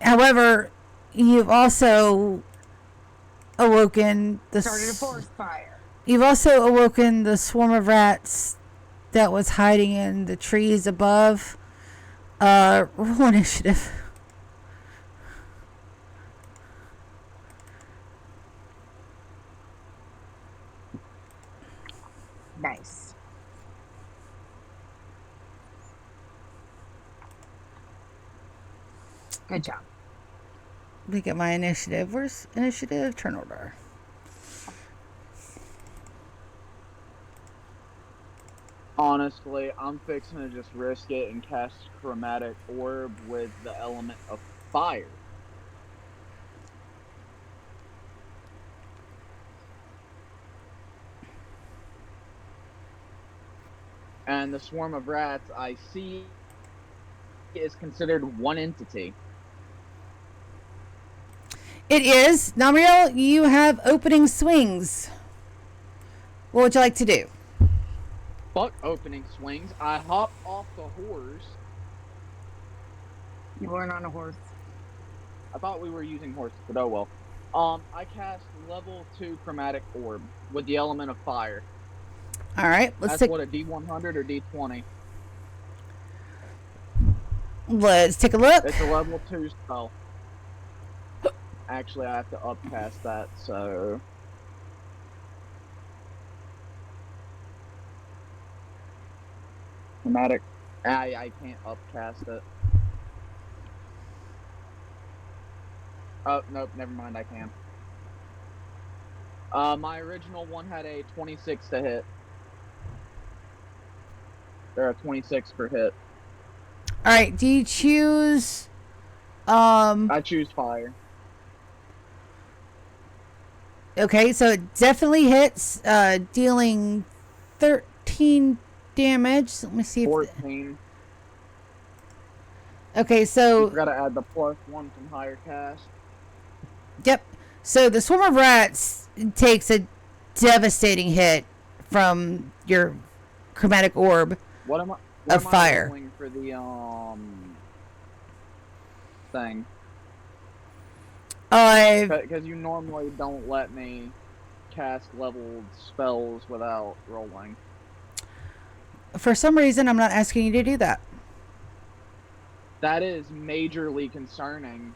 However, you've also awoken Started a forest fire. You've also awoken the swarm of rats that was hiding in the trees above. Roll initiative. Nice. Good job. Look at my initiative. Where's initiative? Turn order. Honestly, I'm fixing to just risk it and cast Chromatic Orb with the element of fire. And the swarm of rats I see is considered one entity. It is. Namriel, you have opening swings. What would you like to do? Fuck opening swings. I hop off the horse. You weren't on a horse. I thought we were using horses, but oh well. I cast level 2 chromatic orb with the element of fire. All right, That's what, a D100 or D20? Let's take a look. It's a level 2 spell. Actually, I have to upcast that, so... Chromatic. I can't upcast it. Oh, nope, never mind, I can. My original one had a 26 to hit. There are 26 per hit. All right, do you choose... I choose fire. Okay, so it definitely hits, dealing 13 damage. So let me see if... 14. Okay, You so... gotta add the +1 from higher cast. Yep. So the swarm of rats takes a devastating hit from your chromatic orb What am I? of fire. Rolling for the thing? Because you normally don't let me cast leveled spells without rolling. For some reason, I'm not asking you to do that. That is majorly concerning.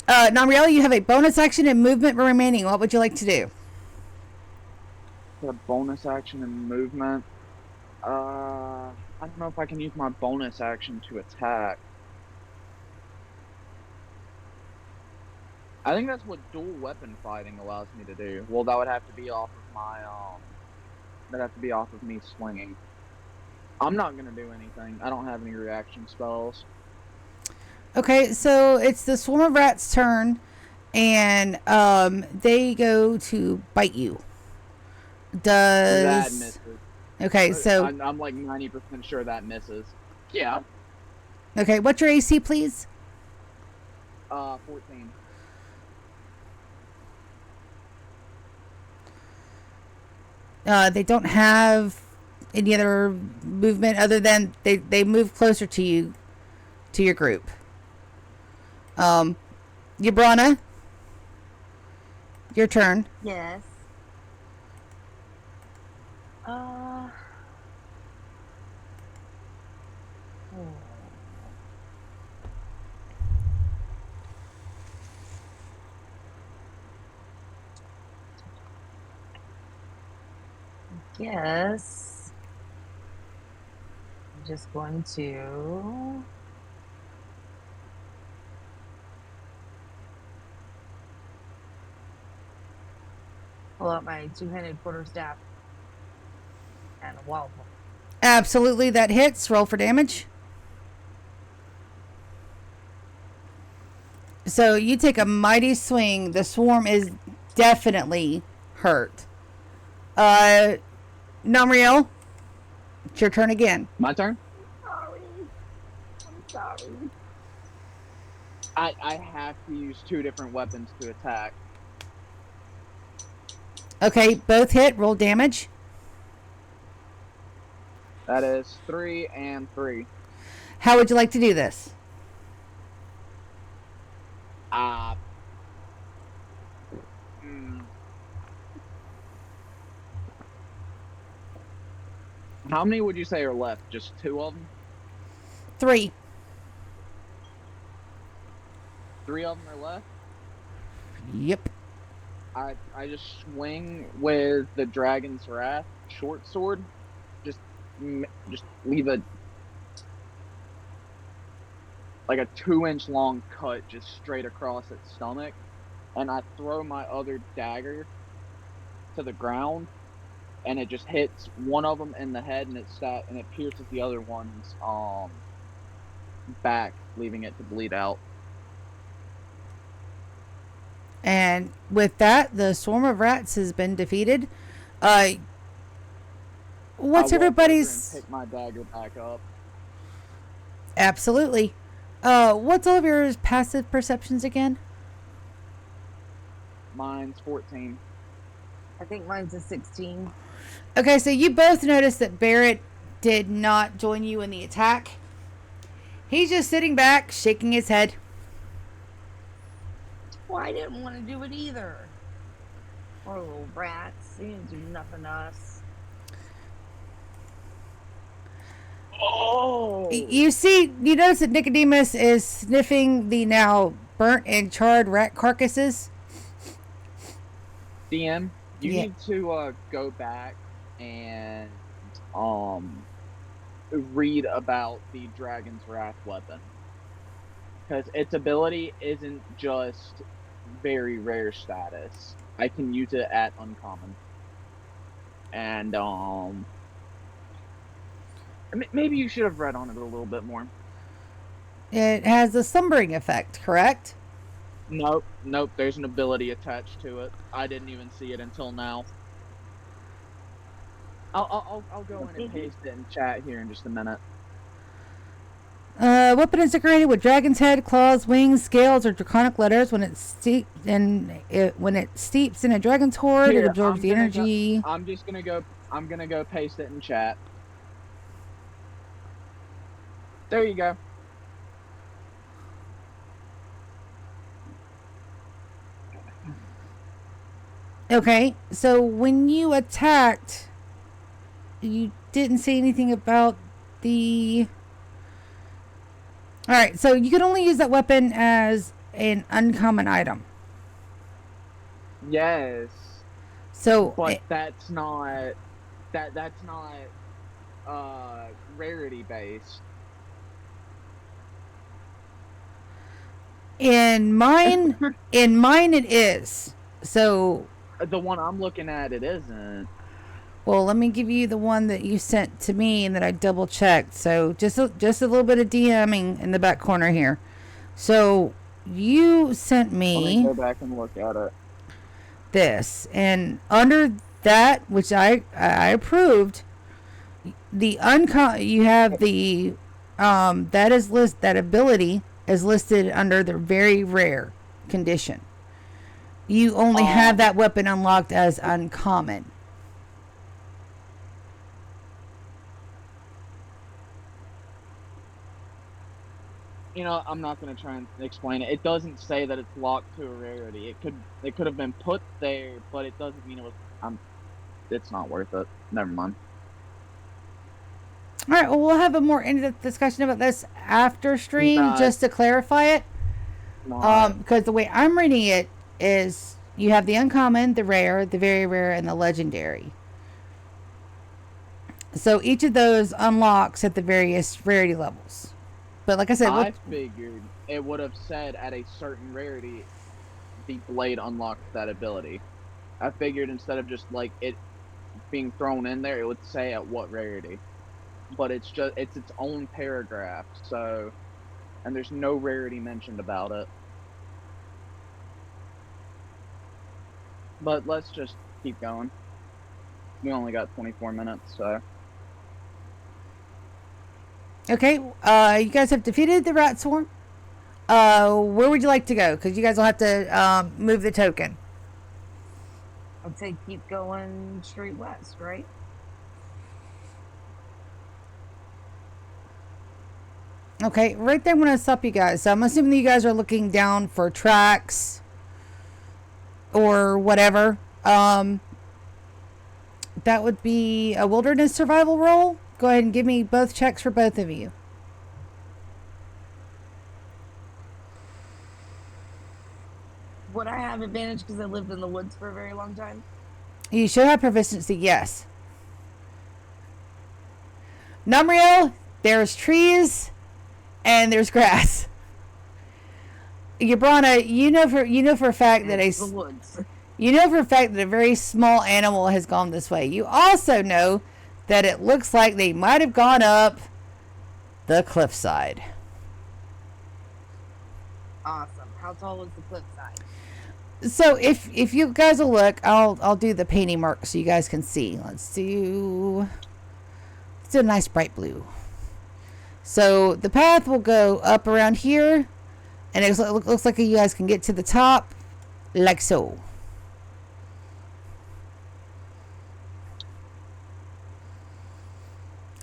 Namriel, you have a bonus action and movement remaining. What would you like to do? The bonus action and movement. I don't know if I can use my bonus action to attack. I think that's what dual weapon fighting allows me to do. Well, that would have to be off of my that'd have to be off of me swinging. I'm not gonna do anything. I don't have any reaction spells. Okay, so it's the swarm of rats' turn, and they go to bite you. That misses. Okay, so I'm like 90% sure that misses. Yeah. okay, what's your AC, please? 14. They don't have any other movement other than they move closer to you, to your group. Yabrana, your turn. Yes. Yes. I'm just going to pull out my two-handed quarterstaff and a wall. Absolutely, that hits. Roll for damage. So you take a mighty swing. The swarm is definitely hurt. Namriel, it's your turn again. My turn? I'm sorry. I have to use 2 different weapons to attack. Okay, both hit. Roll damage. That is 3 and 3. How would you like to do this? How many would you say are left? Just 2 of them? 3. 3 of them are left? Yep. I just swing with the Dragon's Wrath short sword. Just leave a 2-inch long cut just straight across its stomach, and I throw my other dagger to the ground, and it just hits one of them in the head, and it pierces the other one's back, leaving it to bleed out. And with that, the swarm of rats has been defeated. What's I walk over everybody's... and pick my dagger back up. Absolutely. What's all of your passive perceptions again? Mine's 14. I think mine's a 16. Okay, so you both noticed that Barrett did not join you in the attack. He's just sitting back, shaking his head. Well, I didn't want to do it either. Poor little rats. They didn't do nothing to us. Oh! You notice that Nicodemus is sniffing the now burnt and charred rat carcasses. DM, you Yeah. need to go back and read about the Dragon's Wrath weapon. Because its ability isn't just very rare status. I can use it at uncommon. And maybe you should have read on it a little bit more. It has a slumbering effect, correct? Nope. There's an ability attached to it. I didn't even see it until now. I'll go in and paste it in chat here in just a minute. Weapon is decorated with dragon's head, claws, wings, scales, or draconic letters. When it steeps in a dragon's horde, Here, it absorbs the energy. I'm gonna go paste it in chat. There you go. Okay, so when you attacked, you didn't say anything about the... Alright, so you can only use that weapon as an uncommon item. Yes. So, But that's not rarity based. in mine it is. So, The one I'm looking at, it isn't. well, let me give you the one that you sent to me and that I double checked. So just a little bit of DMing in the back corner here. So you sent Let me me go back and look at it. this, and under that, which I approved, you have the that ability is listed under the very rare condition. You only have that weapon unlocked as uncommon. You know, I'm not gonna try and explain it. It doesn't say that it's locked to a rarity. It could have been put there, but it doesn't mean it was. It's not worth it. Never mind. All right, well, we'll have a more in-depth discussion about this after stream, just to clarify it. Because the way I'm reading it is you have the uncommon, the rare, the very rare, and the legendary. So each of those unlocks at the various rarity levels. But like I said, I figured it would have said at a certain rarity, the blade unlocks that ability. I figured instead of just like it being thrown in there, it would say at what rarity. But it's its own paragraph. So, and there's no rarity mentioned about it. But let's just keep going. We only got 24 minutes, so. Okay, you guys have defeated the rat swarm. Where would you like to go? Because you guys will have to move the token. I'd say keep going straight west, right? Okay, right there I'm going to stop you guys. So I'm assuming that you guys are looking down for tracks or whatever. That would be a wilderness survival roll. Go ahead and give me both checks for both of you. Would I have advantage because I lived in the woods for a very long time? You should have proficiency, yes. Numrio, there's trees and there's grass. Yabrana, you know for a fact that the woods. You know for a fact that a very small animal has gone this way. You also know that it looks like they might have gone up the cliffside. Awesome. How tall is the cliffside? So if you guys will look, I'll do the painting mark so you guys can see. Let's do a nice bright blue. So the path will go up around here, and it looks like you guys can get to the top, like so.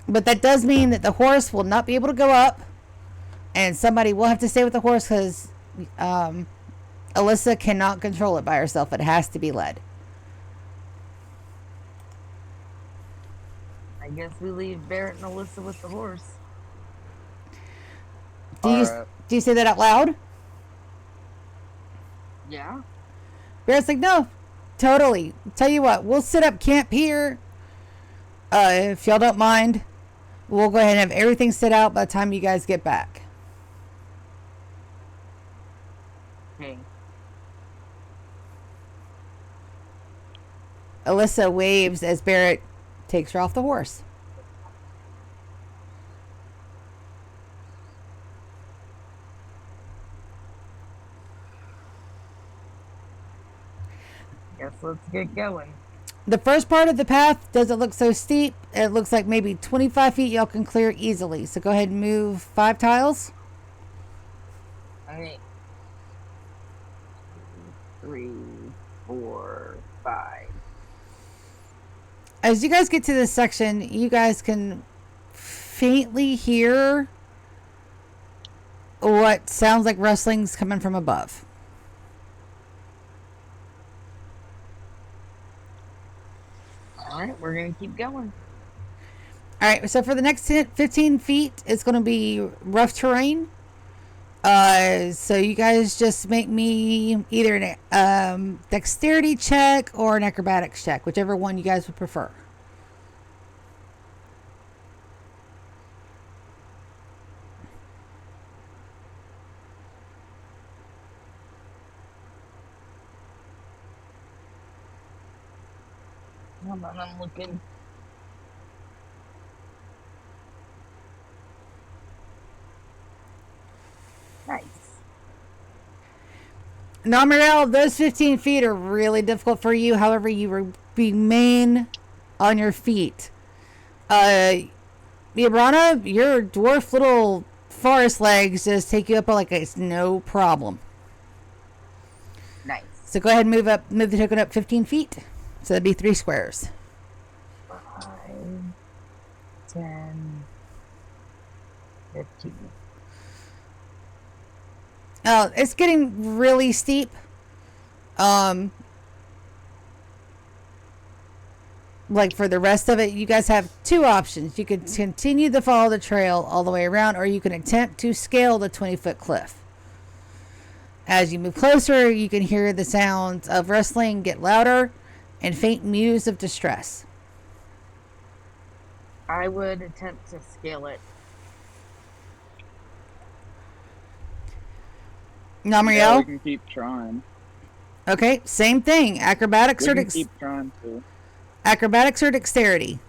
But that does mean that the horse will not be able to go up, and somebody will have to stay with the horse because Alyssa cannot control it by herself. It has to be led. I guess we leave Barrett and Alyssa with the horse. Do you say that out loud? Yeah. Barrett's like, no, totally. Tell you what, we'll set up camp here. If y'all don't mind, we'll go ahead and have everything set out by the time you guys get back. Okay. Alyssa waves as Barrett takes her off the horse. Guess let's get going. The first part of the path doesn't look so steep. It looks like maybe 25 feet y'all can clear easily. So go ahead and move 5 tiles. Okay. 3, 4, 5. As you guys get to this section, you guys can faintly hear what sounds like rustlings coming from above. Alright, we're gonna keep going. Alright, so for the next 15 feet, it's going to be rough terrain. So you guys just make me either an dexterity check or an acrobatics check, whichever one you guys would prefer. Hold on, I'm looking. Nice. Now, Mirel, those 15 feet are really difficult for you. However, you remain on your feet. Yabrana, your dwarf little forest legs just take you up like it's no problem. Nice. So go ahead and move the token up 15 feet. So that'd be 3 squares. 5, 10, 15. It's getting really steep. Like for the rest of it, you guys have 2 options. You can continue to follow the trail all the way around, or you can attempt to scale the 20-foot cliff. As you move closer, you can hear the sounds of rustling get louder and faint mews of distress. I would attempt to scale it. Namriel? Yeah, we can keep trying. Okay, same thing. Acrobatics We or can keep trying to. acrobatics or dexterity.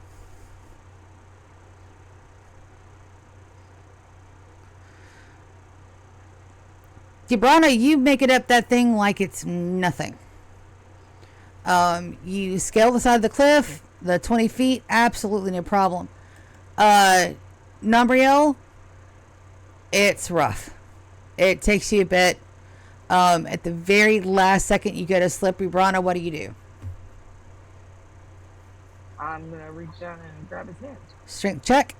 Gibrana, you make it up that thing like it's nothing. You scale the side of the cliff, the 20 feet, absolutely no problem. Namriel, it's rough. It takes you a bit. At the very last second, you get a slippery. Brana, what do? I'm gonna reach down and grab his hand. Strength check.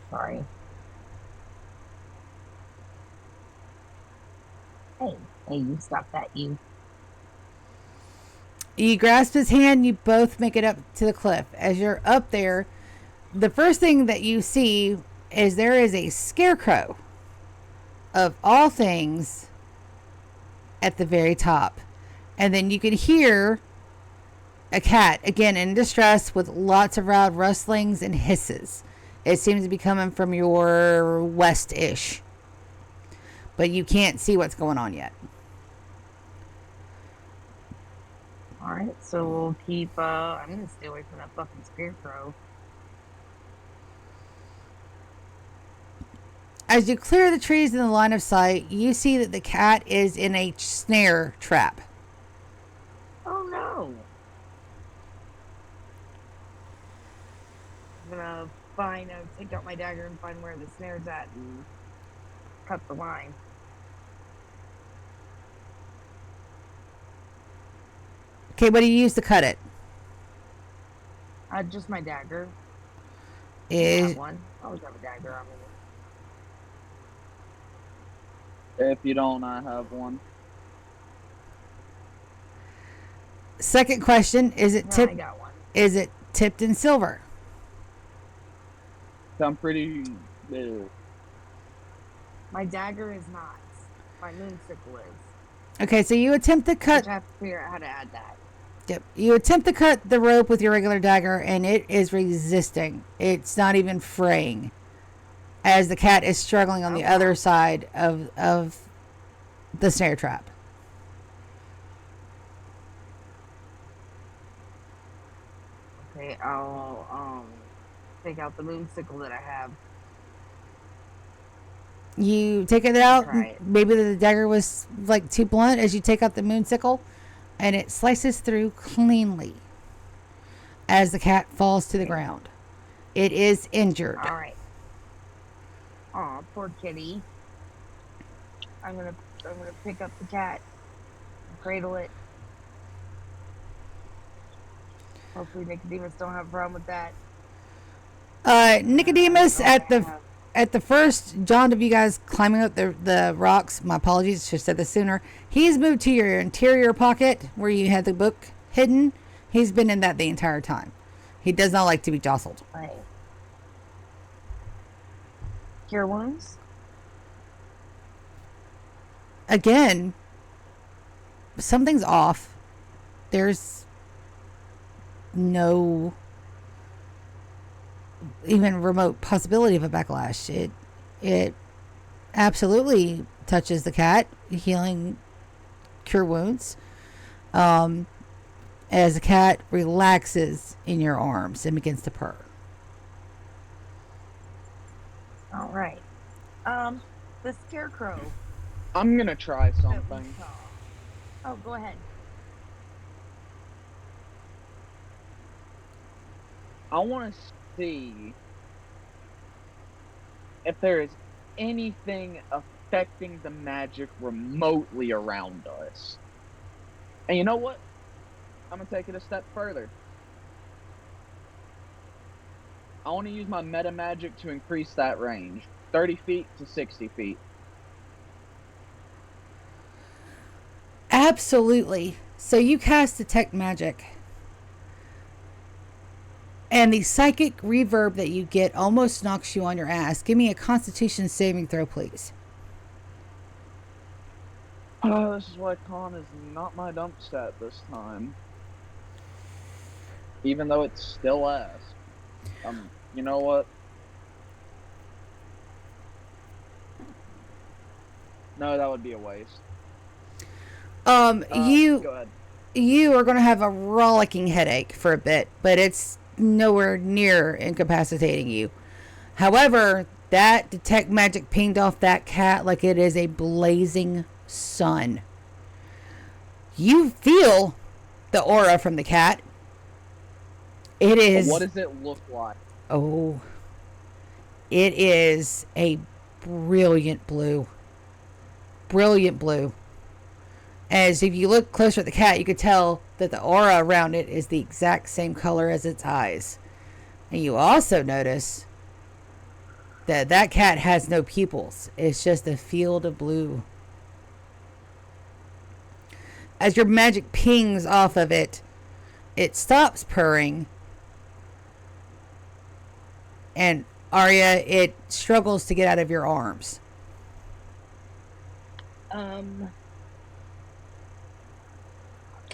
Sorry. Hey, you stop that, you. You grasp his hand. You both make it up to the cliff. As you're up there, the first thing that you see is there is a scarecrow of all things at the very top. And then you can hear a cat, again in distress, with lots of loud rustlings and hisses. It seems to be coming from your west-ish. But you can't see what's going on yet. Alright, so we'll keep, I'm gonna stay away from that fucking scarecrow. As you clear the trees in the line of sight, you see that the cat is in a snare trap. Oh no! I'm gonna take out my dagger and find where the snare's at and cut the line. Okay, what do you use to cut it? Just my dagger. I Is have one. I always have a dagger on me. If you don't, I have one. second question, is it I got one. is it tipped in silver? I'm pretty. My dagger is not. My moonsicle is. Okay, so you attempt to cut. I have to figure out how to add that. Yep. You attempt to cut the rope with your regular dagger, and it is resisting. It's not even fraying, as the cat is struggling on the other side of the snare trap. Okay, I'll take out the moonsicle that I have. You take it out. Right. Maybe the dagger was like too blunt as you take out the moonsicle, and it slices through cleanly as the cat falls to the ground. It is injured. All right. Aw, poor kitty. I'm gonna pick up the cat, and cradle it. Hopefully Nicodemus don't have a problem with that. Nicodemus, at the first jaunt of you guys climbing up the rocks, my apologies, should have said this sooner. He's moved to your interior pocket where you had the book hidden. He's been in that the entire time. He does not like to be jostled. Right. Cure wounds? Again, something's off. There's no even remote possibility of a backlash. It absolutely touches the cat, healing cure wounds. As the cat relaxes in your arms and begins to purr. All right. The scarecrow. I'm gonna try that we something. saw. Oh, go ahead. I want to see if there is anything affecting the magic remotely around us. And you know what? I'm going to take it a step further. I want to use my meta magic to increase that range. 30 feet to 60 feet. Absolutely. So you cast Detect Magic. And the psychic reverb that you get almost knocks you on your ass. Give me a Constitution saving throw, please. Oh, this is why con is not my dump stat this time. Even though it's still ass. You know what? No, that would be a waste. Go ahead. You are going to have a rollicking headache for a bit, but it's nowhere near incapacitating you. However, that Detect Magic pinged off that cat like it is a blazing sun. You feel the aura from the cat. It is... What does it look like? Oh, it is a brilliant blue. Brilliant blue. As if you look closer at the cat, you could tell that the aura around it is the exact same color as its eyes. And you also notice that that cat has no pupils. It's just a field of blue. As your magic pings off of it, it stops purring. And Arya, it struggles to get out of your arms. I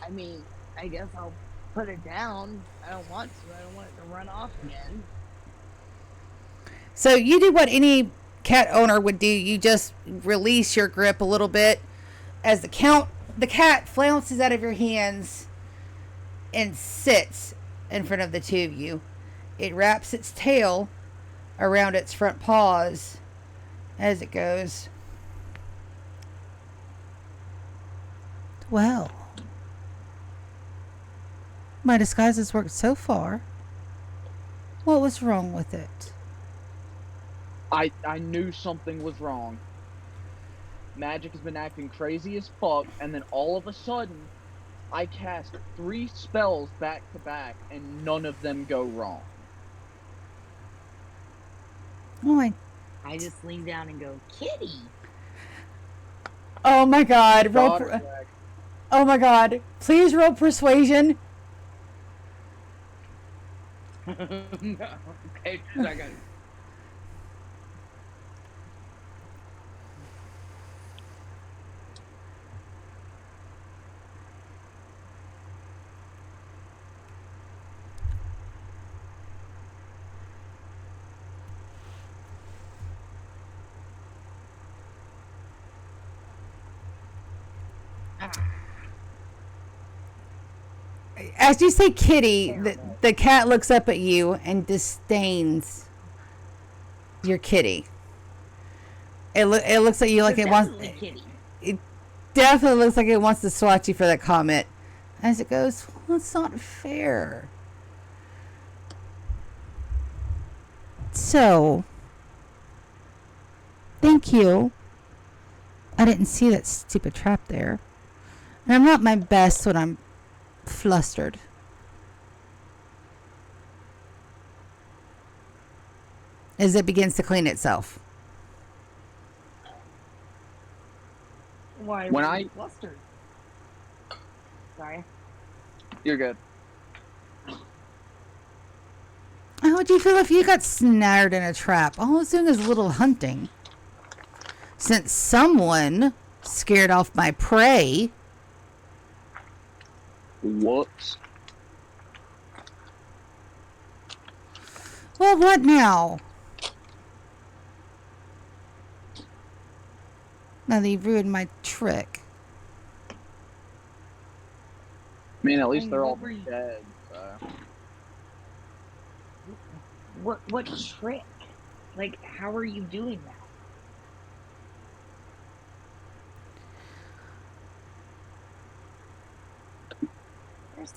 mean, I guess I'll put it down. I don't want to. I don't want it to run off again. So you do what any cat owner would do. You just release your grip a little bit as the cat flounces out of your hands and sits in front of the two of you. It wraps its tail around its front paws as it goes. Well, my disguise has worked so far. What was wrong with it? I knew something was wrong. Magic has been acting crazy as fuck, and then all of a sudden, I cast 3 spells back to back, and none of them go wrong. Oh my! I just lean down and go, Kitty. Oh my God! Oh my God! Please roll persuasion. No, okay, I got it. As you say kitty, the cat looks up at you and disdains your kitty. It looks at you like it wants. Kitty. It definitely looks like it wants to swat you for that comment. As it goes, well, it's not fair. So, thank you. I didn't see that stupid trap there. And I'm not my best when I'm flustered. As it begins to clean itself. Why? When I flustered. Sorry. You're good. How would you feel if you got snared in a trap? All it's doing is a little hunting. Since someone scared off my prey. Whoops. Well, what now? Now that you've ruined my trick. I mean, at least And they're all what were you- dead, so. What trick? Like, how are you doing that?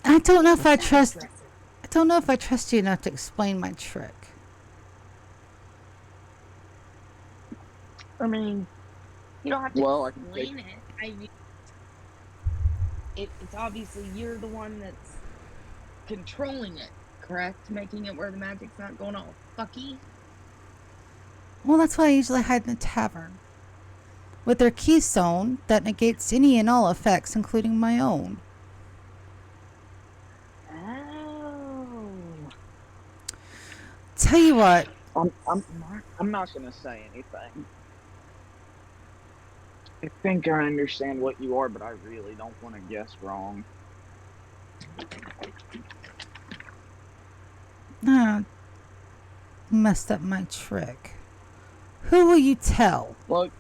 I don't know if I trust. I don't know if I trust you enough to explain my trick. I mean, you don't have to Well, I can explain it. I mean, it's obviously you're the one that's controlling it, correct? Making it where the magic's not going all fucky. Well, that's why I usually hide in the tavern. With their keystone that negates any and all effects, including my own. Oh. Tell you what. I'm not gonna say anything. I think I understand what you are, but I really don't want to guess wrong. Messed up my trick. Who will you tell? Look,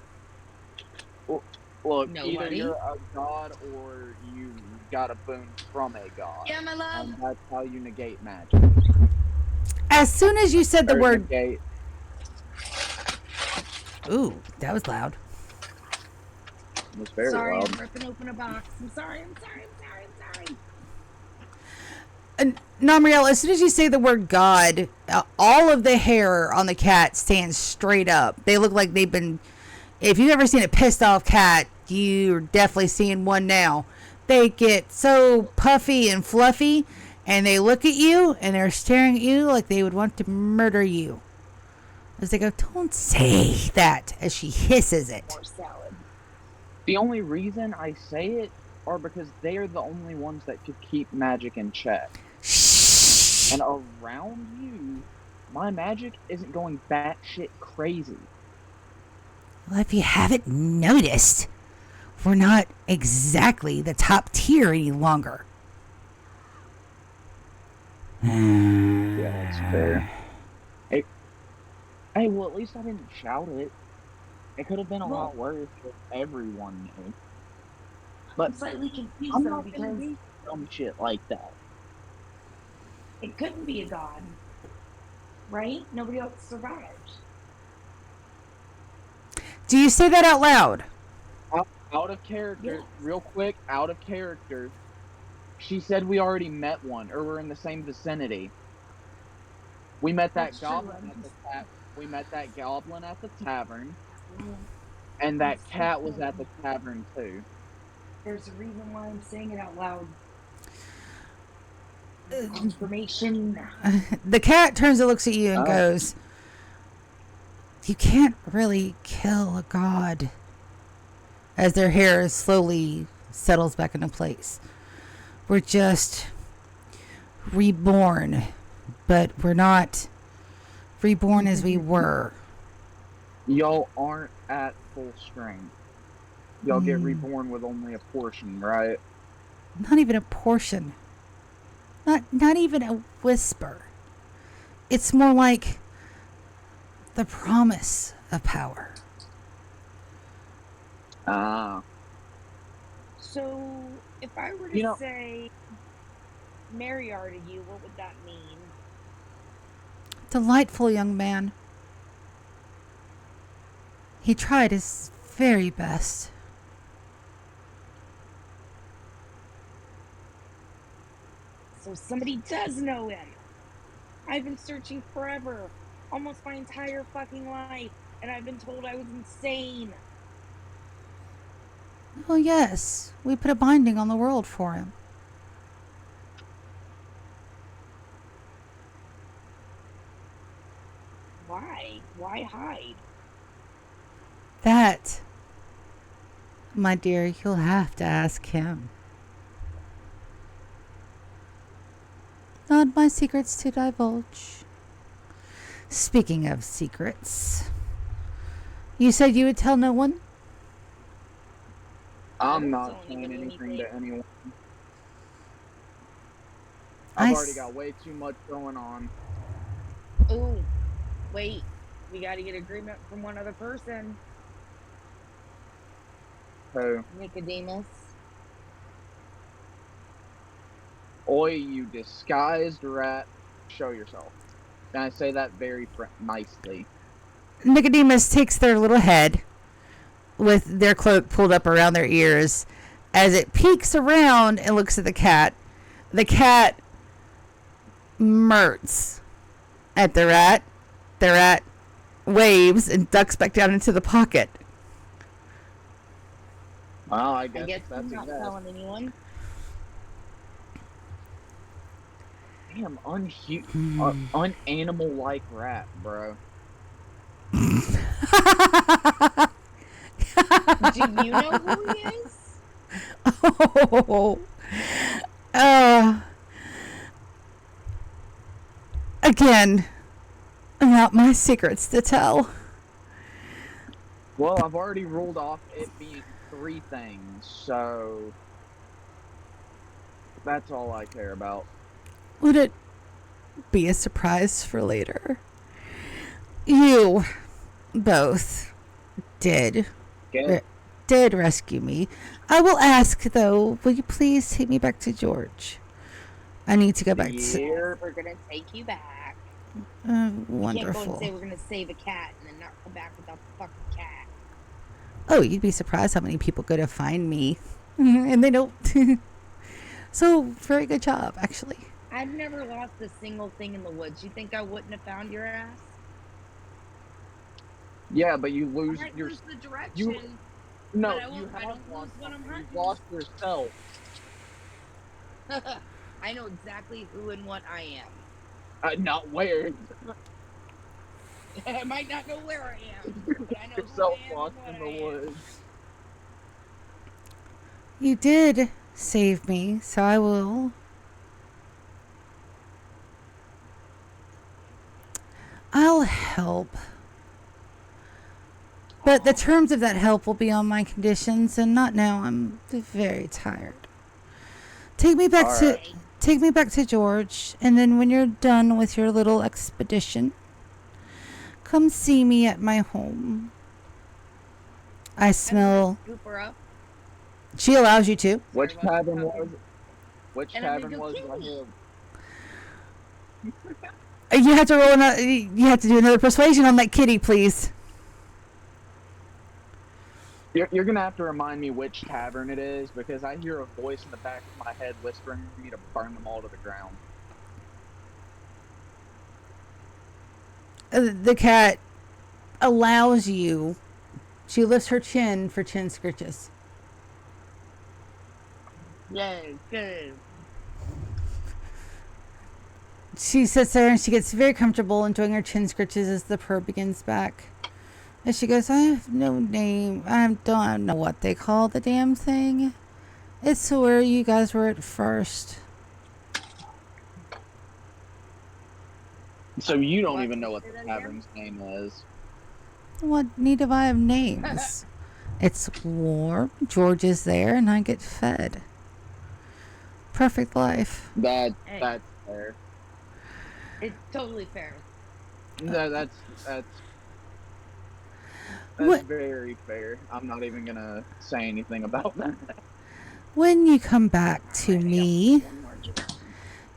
either Nobody. you're a god or you got a boon from a god. Yeah, my love. And that's how you negate magic. As soon as you said the Or word... negate. Ooh, that was loud. It was very Sorry, loud. I'm ripping open a box. I'm sorry. Namriel, as soon as you say the word God, all of the hair on the cat stands straight up. They look like they've been... If you've ever seen a pissed off cat, you're definitely seeing one now. They get so puffy and fluffy, and they look at you, and they're staring at you like they would want to murder you. As they go, don't say that, as she hisses it. More salad. The only reason I say it are because they are the only ones that could keep magic in check. Shh. And around you, my magic isn't going batshit crazy. Well, if you haven't noticed, we're not exactly the top tier any longer. Yeah, that's fair. Hey, well, at least I didn't shout it. It could have been a lot worse if everyone knew. But I'm slightly confused I'm though not gonna because do dumb shit like that. It couldn't be a god. Right? Nobody else survived. Do you say that out loud? Out of character, Yes. real quick, out of character. She said we already met one, or we're in the same vicinity. We met that That's true, goblin I'm at the just- we met that goblin at the tavern, Well, and that I'm cat still was at the tavern too. There's a reason why I'm saying it out loud. Confirmation. The cat turns and looks at you and Oh. goes, "You can't really kill a god." As their hair slowly settles back into place. We're just reborn, but we're not reborn as we were. Y'all aren't at full strength. Y'all get Mm. reborn with only a portion, right? Not even a portion. Not even a whisper. It's more like the promise of power. Ah. So, if I were to You know- say Mariar to you, what would that mean? Delightful young man. He tried his very best. So somebody does know him. I've been searching forever, almost my entire fucking life, and I've been told I was insane. Well, yes, we put a binding on the world for him. Why? Why hide? That, my dear, you'll have to ask him. Not my secrets to divulge. Speaking of secrets, you said you would tell no one? I'm don't not tell saying anybody anything anything. to anyone. I I've already s- got way too much going on. Ooh, wait. We gotta get agreement from one other person. So, Nicodemus. oi, you disguised rat, show yourself. And I say that very nicely. Nicodemus takes their little head with their cloak pulled up around their ears as it peeks around and looks at the cat. The cat merts at the rat. The rat waves and ducks back down into the pocket. Well, I I guess, guess that's I'm not that. telling anyone. Damn, unanimal-like rat, bro. Do you know who he is? Oh. Again, not my secrets to tell. Well, I've already ruled off it being 3 things, so that's all I care about. Would it be a surprise for later? You both did rescue me. I will ask, though, will you please take me back to George? I need to go back to... Yeah. We're gonna take you back. We can't go Wonderful. and say we're gonna save a cat and then not come back without the fucking cat. Oh, you'd be surprised how many people go to find me. And they don't. So, very good job, actually. I've never lost a single thing in the woods. You think I wouldn't have found your ass? Yeah, but you I lose might your... lose the direction. No, but I you won't- I have don't lost lose what I'm something. hunting. You've lost yourself. I know exactly who and what I am. Not where. I might not know where I am, but I know Yourself who I am lost and in what the I am. woods. You did save me, so I will... I'll help. But the terms of that help will be on my conditions, and not now. I'm very tired. Take me back to... Alright. Take me back to George, and then when you're done with your little expedition, come see me at my home. I smell... Scoop her up. She allows you to. Which Sorry, what was tavern the was topic? it? Which And I'm tavern gonna go was kill right me. here? You have to roll another. You have to do another persuasion on that kitty, please. You're gonna have to remind me which tavern it is, because I hear a voice in the back of my head whispering me to burn them all to the ground. The cat allows you. She lifts her chin for chin scritches. Yay, good. She sits there and she gets very comfortable, enjoying her chin scritches as the purr begins back. And she goes, I have no name. I don't know what they call the damn thing. It's where you guys were at first. So you don't What? even know what Say the that again? tavern's name is. What need have I of names? It's warm. George is there, and I get fed. Perfect life. Hey. That's fair. It's totally fair. That's What? very fair. I'm not even gonna say anything about that. When you come back to me, One more drink.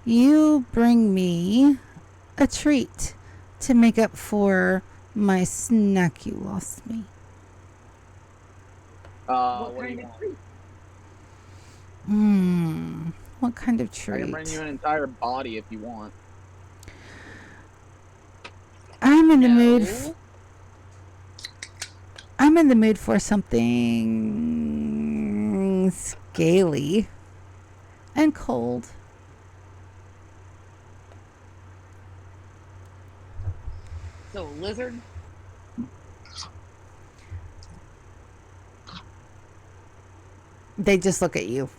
you bring me a treat to make up for my snack you lost me. What What do kind you of want? treat? What kind of I treat? can bring you an entire body if you want. I'm in the mood. No. I'm in the mood for something scaly and cold. So, lizard? They just look at you.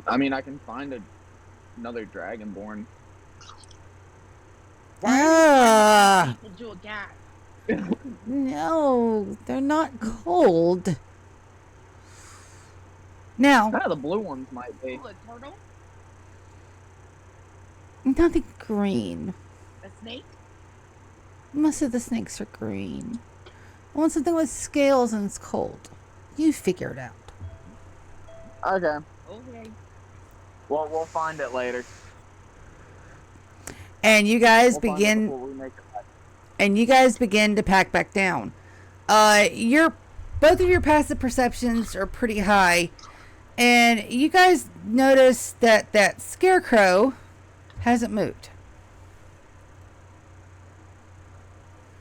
I mean, I can find another dragonborn. Why are Ah, you trying to a cat? no, they're not cold. Now, The blue ones might be. Oh, a turtle? nothing green. A snake? Most of the snakes are green. I want something with scales and it's cold. You figure it out. Okay. Okay. Well, we'll find it later. And you guys We'll find it begin. before we make it back. And you guys begin to pack back down. Both of your passive perceptions are pretty high, and you guys notice that scarecrow hasn't moved.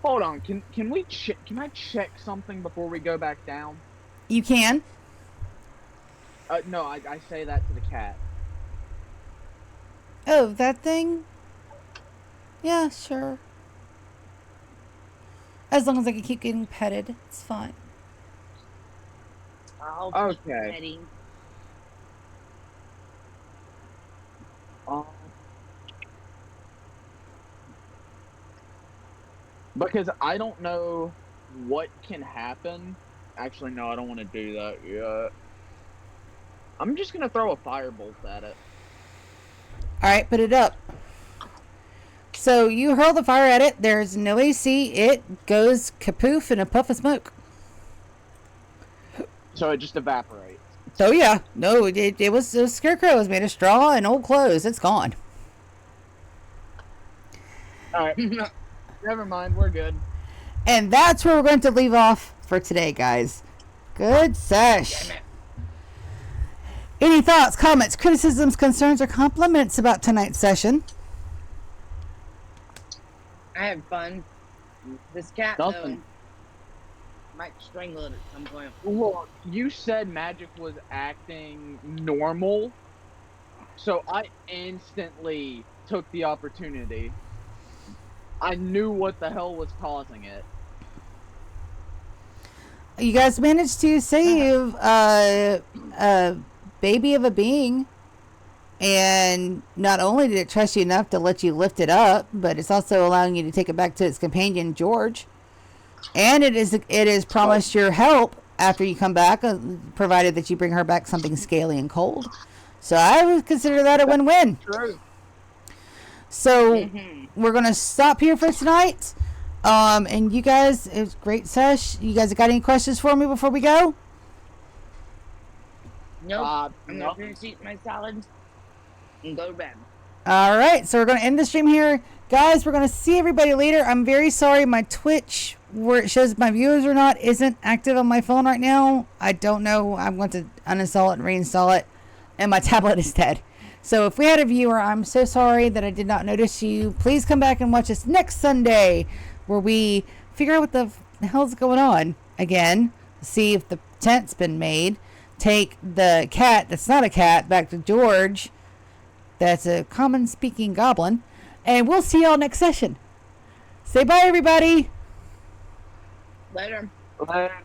Hold on. Can we can I check something before we go back down? You can. No, I say that to the cat. Oh, that thing. Yeah, sure. As long as I can keep getting petted, it's fine. I'll Okay. keep petting. Because I don't know what can happen. Actually, no, I don't want to do that yet. I'm just gonna throw a firebolt at it. All right, put it up. So you hurl the fire at it. There's no AC. It goes kapoof in a puff of smoke. So it just evaporates. Oh yeah, no, it was a scarecrow. It was made of straw and old clothes. It's gone. Alright. Never mind, we're good. And that's where we're going to leave off for today, guys. Good sesh. Damn it. Any thoughts, comments, criticisms, concerns, or compliments about tonight's session? I had fun. This cat, Nothing. though, might strangle it at some point. Look, you said magic was acting normal, so I instantly took the opportunity. I knew what the hell was causing it. You guys managed to save a baby of a being, and not only did it trust you enough to let you lift it up, but it's also allowing you to take it back to its companion, George. And it is promised your help after you come back, provided that you bring her back something scaly and cold. So I would consider that a win-win. True. So we're going to stop here for tonight. And you guys, it was great sesh. You guys got any questions for me before we go? Nope. I'm no. gonna finish eating my salad and go to bed. All right, so we're going to end the stream here. Guys, we're going to see everybody later. I'm very sorry my Twitch, where it shows my viewers or not, isn't active on my phone right now. I don't know. I'm going to uninstall it and reinstall it, and my tablet is dead. So if we had a viewer, I'm so sorry that I did not notice you. Please come back and watch us next Sunday, where we figure out what the hell's going on again, see if the tent's been made, take the cat that's not a cat back to George, that's a common speaking goblin, and we'll see y'all next session. Say bye, everybody. Later. Later.